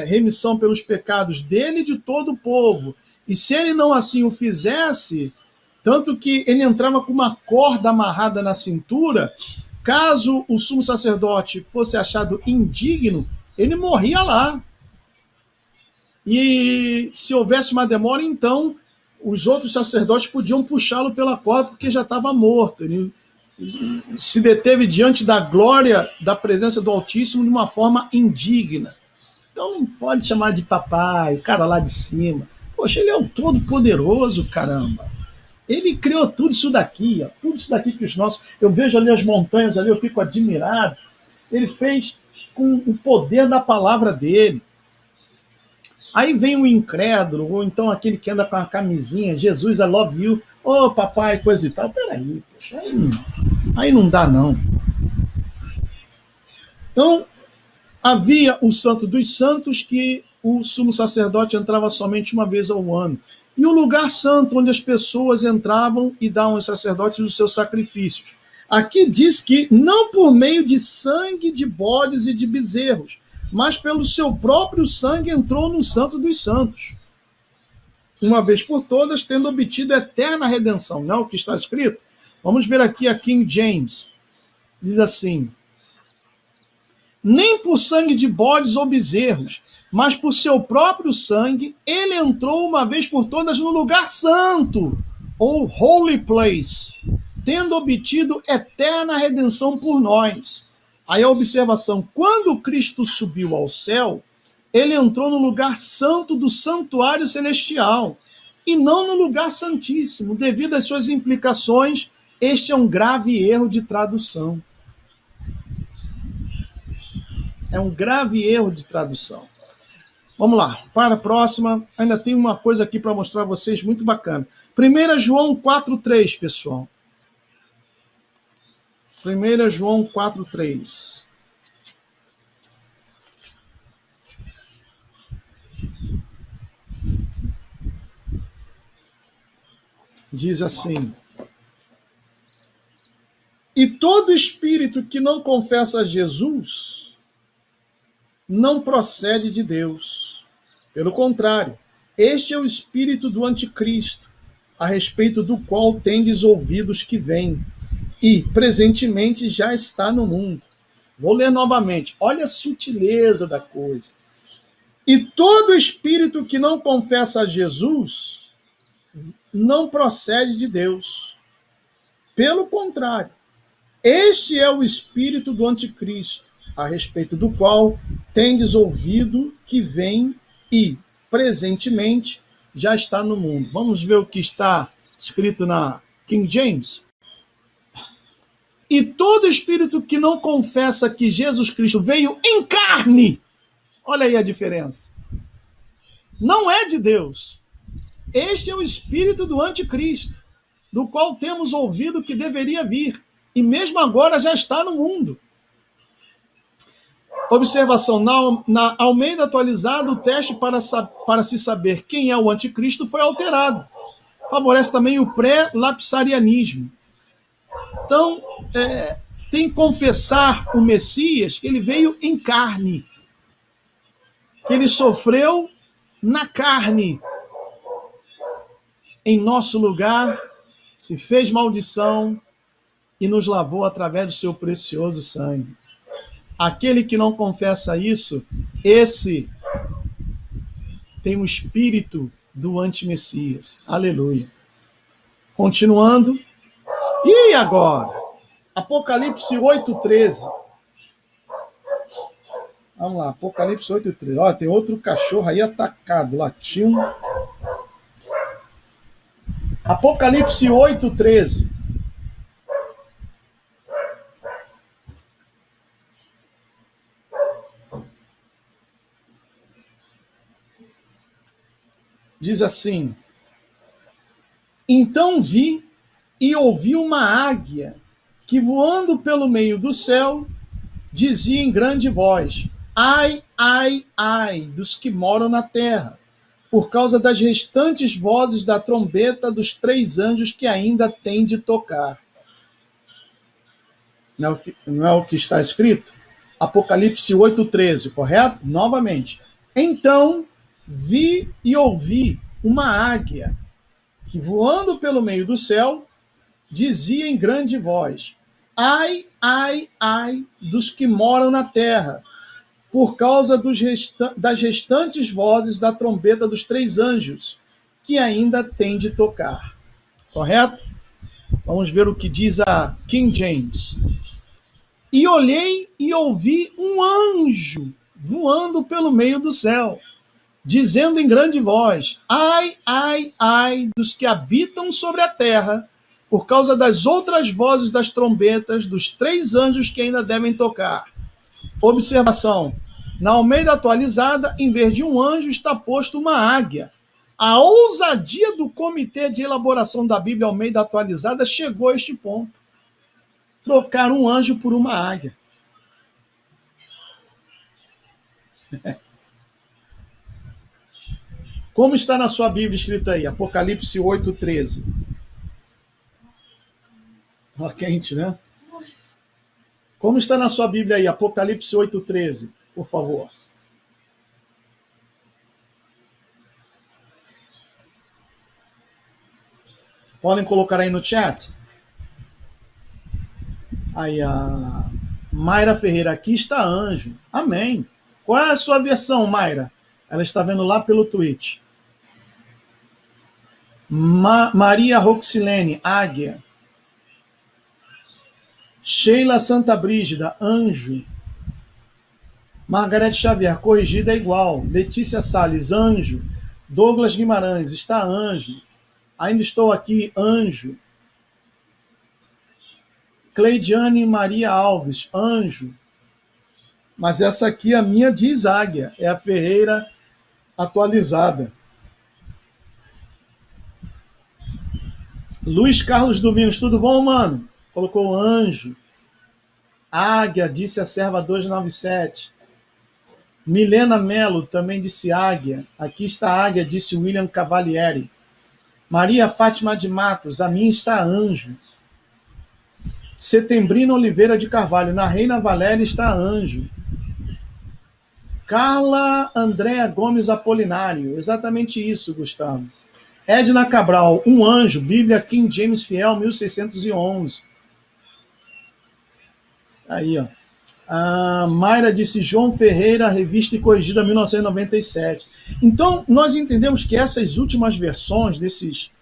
remissão pelos pecados dele e de todo o povo, e se ele não assim o fizesse, tanto que ele entrava com uma corda amarrada na cintura, caso o sumo sacerdote fosse achado indigno, ele morria lá. E se houvesse uma demora, então os outros sacerdotes podiam puxá-lo pela corda porque já estava morto. Ele se deteve diante da glória da presença do Altíssimo de uma forma indigna. Então não pode chamar de papai, o cara lá de cima. Poxa, ele é o Todo-Poderoso, caramba. Ele criou tudo isso daqui, ó, tudo isso daqui que os nossos... Eu vejo ali as montanhas ali, eu fico admirado. Ele fez com o poder da palavra dele. Aí vem o incrédulo, ou então aquele que anda com a camisinha, Jesus, I love you, ô papai, coisa e tal. Peraí, poxa, aí não dá não. Então, havia o Santo dos Santos, que o sumo sacerdote entrava somente uma vez ao ano. E o lugar santo, onde as pessoas entravam e davam aos sacerdotes os seus sacrifícios. Aqui diz que não por meio de sangue de bodes e de bezerros, mas pelo seu próprio sangue entrou no Santo dos Santos, uma vez por todas, tendo obtido eterna redenção. Não é o que está escrito? Vamos ver aqui a King James. Diz assim: nem por sangue de bodes ou bezerros, mas por seu próprio sangue, ele entrou uma vez por todas no lugar santo, ou holy place, tendo obtido eterna redenção por nós. Aí a observação: quando Cristo subiu ao céu, ele entrou no lugar santo do santuário celestial, e não no lugar santíssimo. Devido às suas implicações, este é um grave erro de tradução. É um grave erro de tradução. Vamos lá, para a próxima. Ainda tem uma coisa aqui para mostrar a vocês muito bacana. 1 João 4,3, pessoal. 1 João 4,3. diz assim: e todo espírito que não confessa Jesus não procede de Deus. Pelo contrário, este é o espírito do anticristo, a respeito do qual tendes ouvidos que vem, e presentemente já está no mundo. Vou ler novamente. Olha a sutileza da coisa. E todo espírito que não confessa a Jesus não procede de Deus. Pelo contrário, este é o espírito do anticristo, a respeito do qual tendes ouvido que vem e, presentemente, já está no mundo. Vamos ver o que está escrito na King James. E todo espírito que não confessa que Jesus Cristo veio em carne, olha aí a diferença, não é de Deus. Este é o espírito do anticristo, do qual temos ouvido que deveria vir, e mesmo agora já está no mundo. Observação, na Almeida atualizada, o teste para se saber quem é o anticristo foi alterado. Favorece também o pré-lapsarianismo. Então, tem que confessar o Messias, que ele veio em carne, que ele sofreu na carne, em nosso lugar, se fez maldição e nos lavou através do seu precioso sangue. Aquele que não confessa isso, esse tem o espírito do anti-Messias. Aleluia. Continuando. E agora? Apocalipse 8:13. Vamos lá, Apocalipse 8:13. Olha, tem outro cachorro aí atacado, latindo. Apocalipse 8:13. Diz assim: então vi e ouvi uma águia que, voando pelo meio do céu, dizia em grande voz: ai, ai, ai dos que moram na terra, por causa das restantes vozes da trombeta dos 3 anjos que ainda têm de tocar. Não é o que está escrito? Apocalipse 8:13, correto? Novamente. Então vi e ouvi uma águia que, voando pelo meio do céu, dizia em grande voz: ai, ai, ai dos que moram na terra, por causa das restantes vozes da trombeta dos 3 anjos, que ainda tem de tocar. Correto? Vamos ver o que diz a King James. E olhei e ouvi um anjo voando pelo meio do céu, dizendo em grande voz: ai, ai, ai dos que habitam sobre a terra, por causa das outras vozes das trombetas dos 3 anjos que ainda devem tocar. Observação: na Almeida atualizada, em vez de um anjo, está posto uma águia. A ousadia do comitê de elaboração da Bíblia Almeida atualizada chegou a este ponto. Trocar um anjo por uma águia. Como está na sua Bíblia escrito aí? Apocalipse 8:13. Ó, quente, né? Como está na sua Bíblia aí? Apocalipse 8:13, por favor. Podem colocar aí no chat? Aí, a Mayra Ferreira, aqui está anjo. Amém. Qual é a sua versão, Mayra? Ela está vendo lá pelo Twitch. Maria Roxilene, águia. Sheila Santa Brígida, anjo. Margarete Xavier, corrigida é igual. Letícia Salles, anjo. Douglas Guimarães, está anjo. Ainda estou aqui, anjo. Cleidiane Maria Alves, anjo. Mas essa aqui, a minha, diz águia. É a Ferreira atualizada. Luiz Carlos Domingos, tudo bom, mano? Colocou anjo. Águia, disse a serva 297. Milena Melo também disse águia. Aqui está a águia, disse William Cavalieri. Maria Fátima de Matos, a mim está anjo. Setembrina Oliveira de Carvalho, na Reina Valéria está anjo. Carla Andréa Gomes Apolinário, exatamente isso, Gustavo. Edna Cabral, um anjo, Bíblia King James Fiel, 1611. Aí, ó. A Mayra disse João Ferreira, revista e corrigida, 1997. Então, nós entendemos que essas últimas versões, desses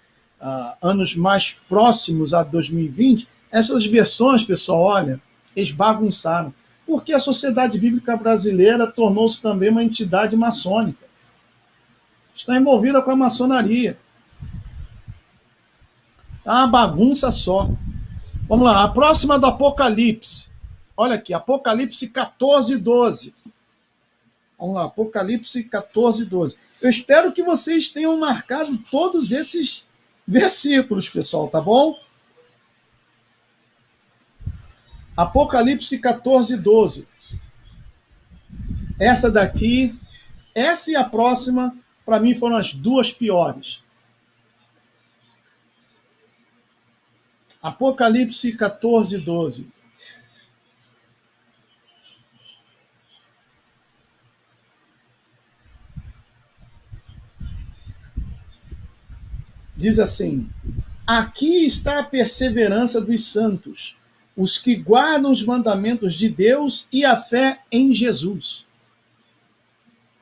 anos mais próximos a 2020, essas versões, pessoal, olha, eles bagunçaram. Porque a Sociedade Bíblica Brasileira tornou-se também uma entidade maçônica. Está envolvida com a maçonaria. Tá uma bagunça só. Vamos lá, a próxima do Apocalipse. Olha aqui, Apocalipse 14, 12. Vamos lá, Apocalipse 14, 12. Eu espero que vocês tenham marcado todos esses versículos, pessoal, tá bom? Apocalipse 14, 12. Essa daqui, essa e a próxima, para mim foram as duas piores. Apocalipse 14, 12. Diz assim: aqui está a perseverança dos santos, os que guardam os mandamentos de Deus e a fé em Jesus.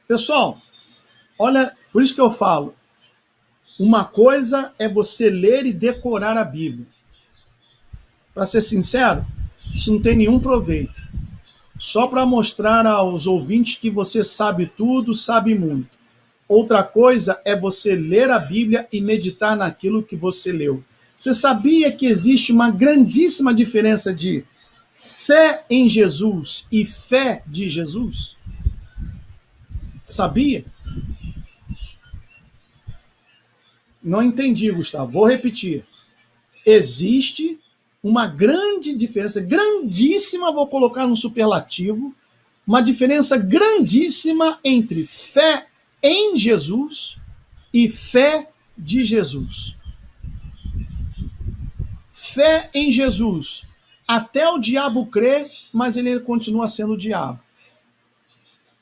Pessoal, olha, por isso que eu falo, uma coisa é você ler e decorar a Bíblia. Para ser sincero, isso não tem nenhum proveito. Só para mostrar aos ouvintes que você sabe tudo, sabe muito. Outra coisa é você ler a Bíblia e meditar naquilo que você leu. Você sabia que existe uma grandíssima diferença de fé em Jesus e fé de Jesus? Sabia? Não entendi, Gustavo. Vou repetir. Existe uma grande diferença, grandíssima, vou colocar no superlativo, uma diferença grandíssima entre fé em Jesus e fé de Jesus. Fé em Jesus. Até o diabo crê, mas ele continua sendo o diabo.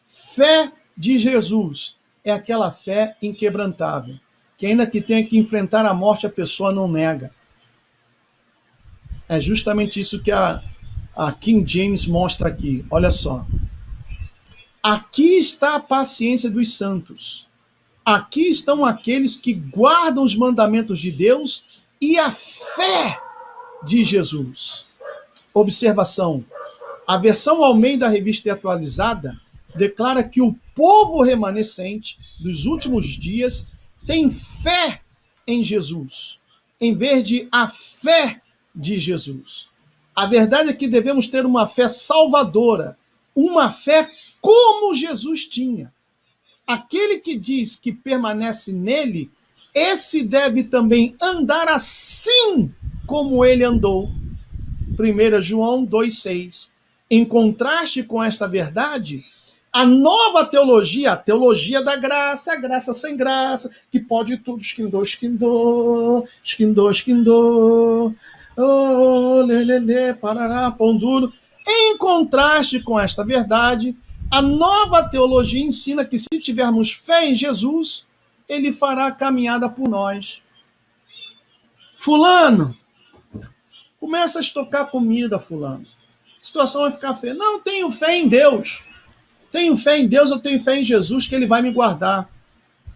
Fé de Jesus é aquela fé inquebrantável, que ainda que tenha que enfrentar a morte, a pessoa não nega. É justamente isso que a King James mostra aqui. Olha só. Aqui está a paciência dos santos. Aqui estão aqueles que guardam os mandamentos de Deus e a fé de Jesus. Observação. A versão Almeida Revista e Atualizada declara que o povo remanescente dos últimos dias tem fé em Jesus, em vez de a fé de Jesus. A verdade é que devemos ter uma fé salvadora, uma fé como Jesus tinha. Aquele que diz que permanece nele, esse deve também andar assim como ele andou. 1 João 2,6. Em contraste com esta verdade, a nova teologia, a teologia da graça, a graça sem graça, que pode tudo, esquindô, esquindô, esquindô, esquindô, oh, lelele, parará, pão duro. Em contraste com esta verdade, a nova teologia ensina que se tivermos fé em Jesus, ele fará a caminhada por nós. Fulano, começa a estocar comida, fulano. A situação vai ficar feia. Não, tenho fé em Deus. Tenho fé em Deus, eu tenho fé em Jesus, que ele vai me guardar.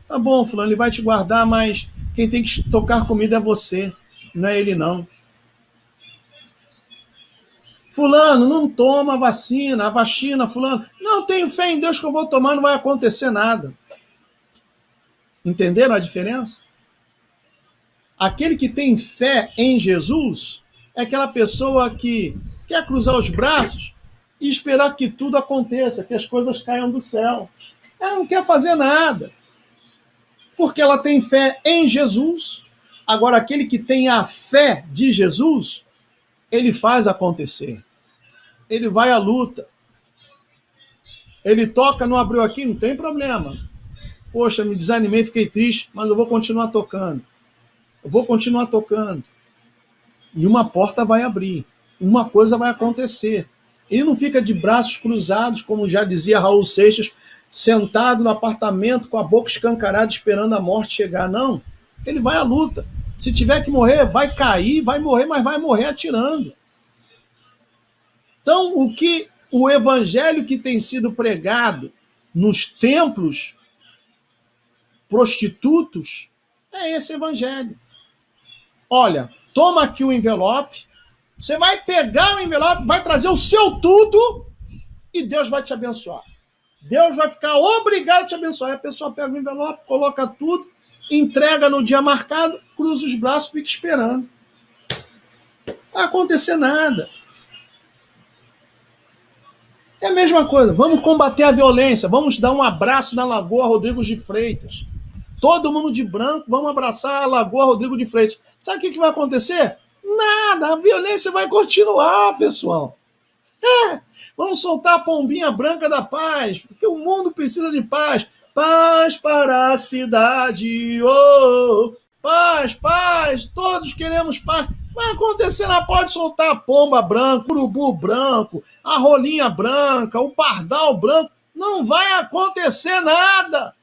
Tá bom, fulano, ele vai te guardar, mas quem tem que estocar comida é você, não é ele, não. Fulano, não toma a vacina, fulano. Não, tenho fé em Deus que eu vou tomar, não vai acontecer nada. Entenderam a diferença? Aquele que tem fé em Jesus é aquela pessoa que quer cruzar os braços e esperar que tudo aconteça, que as coisas caiam do céu. Ela não quer fazer nada, porque ela tem fé em Jesus. Agora, aquele que tem a fé de Jesus, ele faz acontecer. Ele vai à luta. Ele toca, não abriu aqui, não tem problema. Poxa, me desanimei, fiquei triste, mas eu vou continuar tocando. eu vou continuar tocando. E uma porta vai abrir, uma coisa vai acontecer. Ele não fica de braços cruzados, como já dizia Raul Seixas, sentado no apartamento com a boca escancarada esperando a morte chegar. Não, ele vai à luta. Se tiver que morrer, vai cair, vai morrer, mas vai morrer atirando. Então, o evangelho que tem sido pregado nos templos prostitutos é esse evangelho. Olha, toma aqui o envelope, você vai pegar o envelope, vai trazer o seu tudo e Deus vai te abençoar. Deus vai ficar obrigado a te abençoar. Aí a pessoa pega o envelope, coloca tudo, entrega no dia marcado, cruza os braços e fica esperando. Não vai acontecer nada. É a mesma coisa. Vamos combater a violência. Vamos dar um abraço na Lagoa Rodrigo de Freitas. Todo mundo de branco, vamos abraçar a Lagoa Rodrigo de Freitas. Sabe o que vai acontecer? Nada. A violência vai continuar, pessoal. Vamos soltar a pombinha branca da paz, porque o mundo precisa de paz. Paz para a cidade, oh! Paz, paz, todos queremos paz. Vai acontecer, não pode soltar a pomba branca, o urubu branco, a rolinha branca, o pardal branco. Não vai acontecer nada.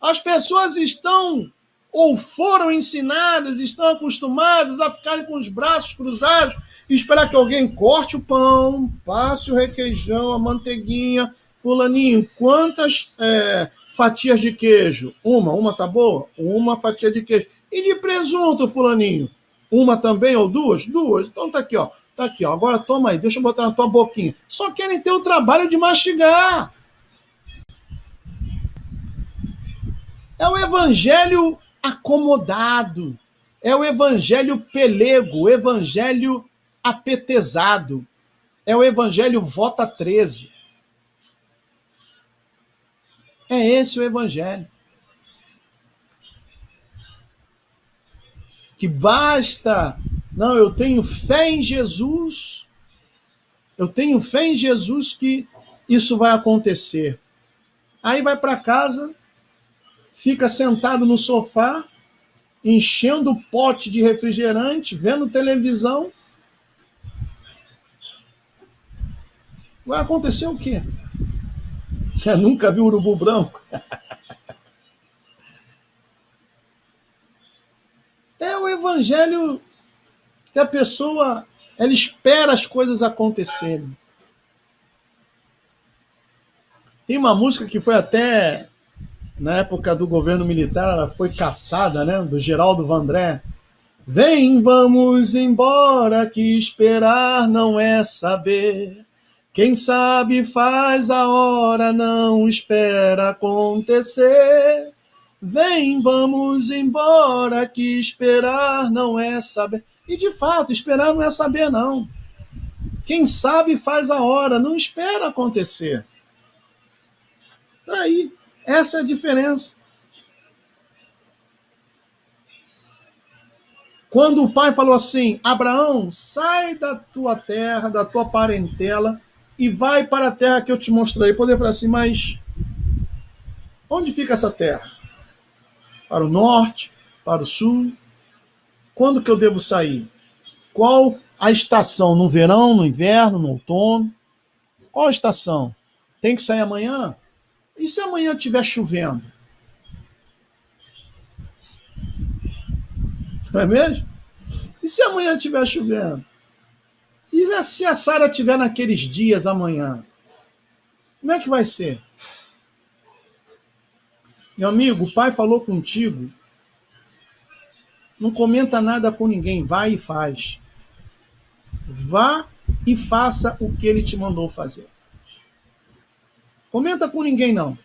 As pessoas estão ou foram ensinadas, estão acostumadas a ficarem com os braços cruzados e esperar que alguém corte o pão, passe o requeijão, a manteiguinha. Fulaninho, quantas fatias de queijo? Uma tá boa? Uma fatia de queijo. E de presunto, fulaninho? Uma também ou duas? Duas. Então tá aqui, ó. Tá aqui, ó. Agora toma aí, deixa eu botar na tua boquinha. Só querem ter o trabalho de mastigar. É o evangelho acomodado. É o evangelho pelego, o evangelho apetezado. É o evangelho vota 13. É esse o evangelho. Que basta... Não, eu tenho fé em Jesus. Eu tenho fé em Jesus que isso vai acontecer. Aí vai para casa, fica sentado no sofá, enchendo o pote de refrigerante, vendo televisão. Vai acontecer o quê? Você nunca viu urubu branco? É o evangelho que a pessoa ela espera as coisas acontecerem. Tem uma música que foi até na época do governo militar, ela foi caçada, né? Do Geraldo Vandré. Vem, vamos embora, que esperar não é saber. Quem sabe faz a hora, não espera acontecer. Vem, vamos embora, que esperar não é saber. E, de fato, esperar não é saber, não. Quem sabe faz a hora, não espera acontecer. Daí, essa é a diferença. Quando o pai falou assim, Abraão, sai da tua terra, da tua parentela, e vai para a terra que eu te mostrei. Poder falar assim, mas onde fica essa terra? Para o norte, para o sul? Quando que eu devo sair? Qual a estação? No verão, no inverno, no outono? Qual a estação? Tem que sair amanhã? E se amanhã estiver chovendo? Não é mesmo? E se amanhã estiver chovendo? E se a Sara estiver naqueles dias amanhã? Como é que vai ser? Meu amigo, o pai falou contigo. Não comenta nada com ninguém. Vai e faz. Vá e faça o que ele te mandou fazer. Comenta com ninguém, não.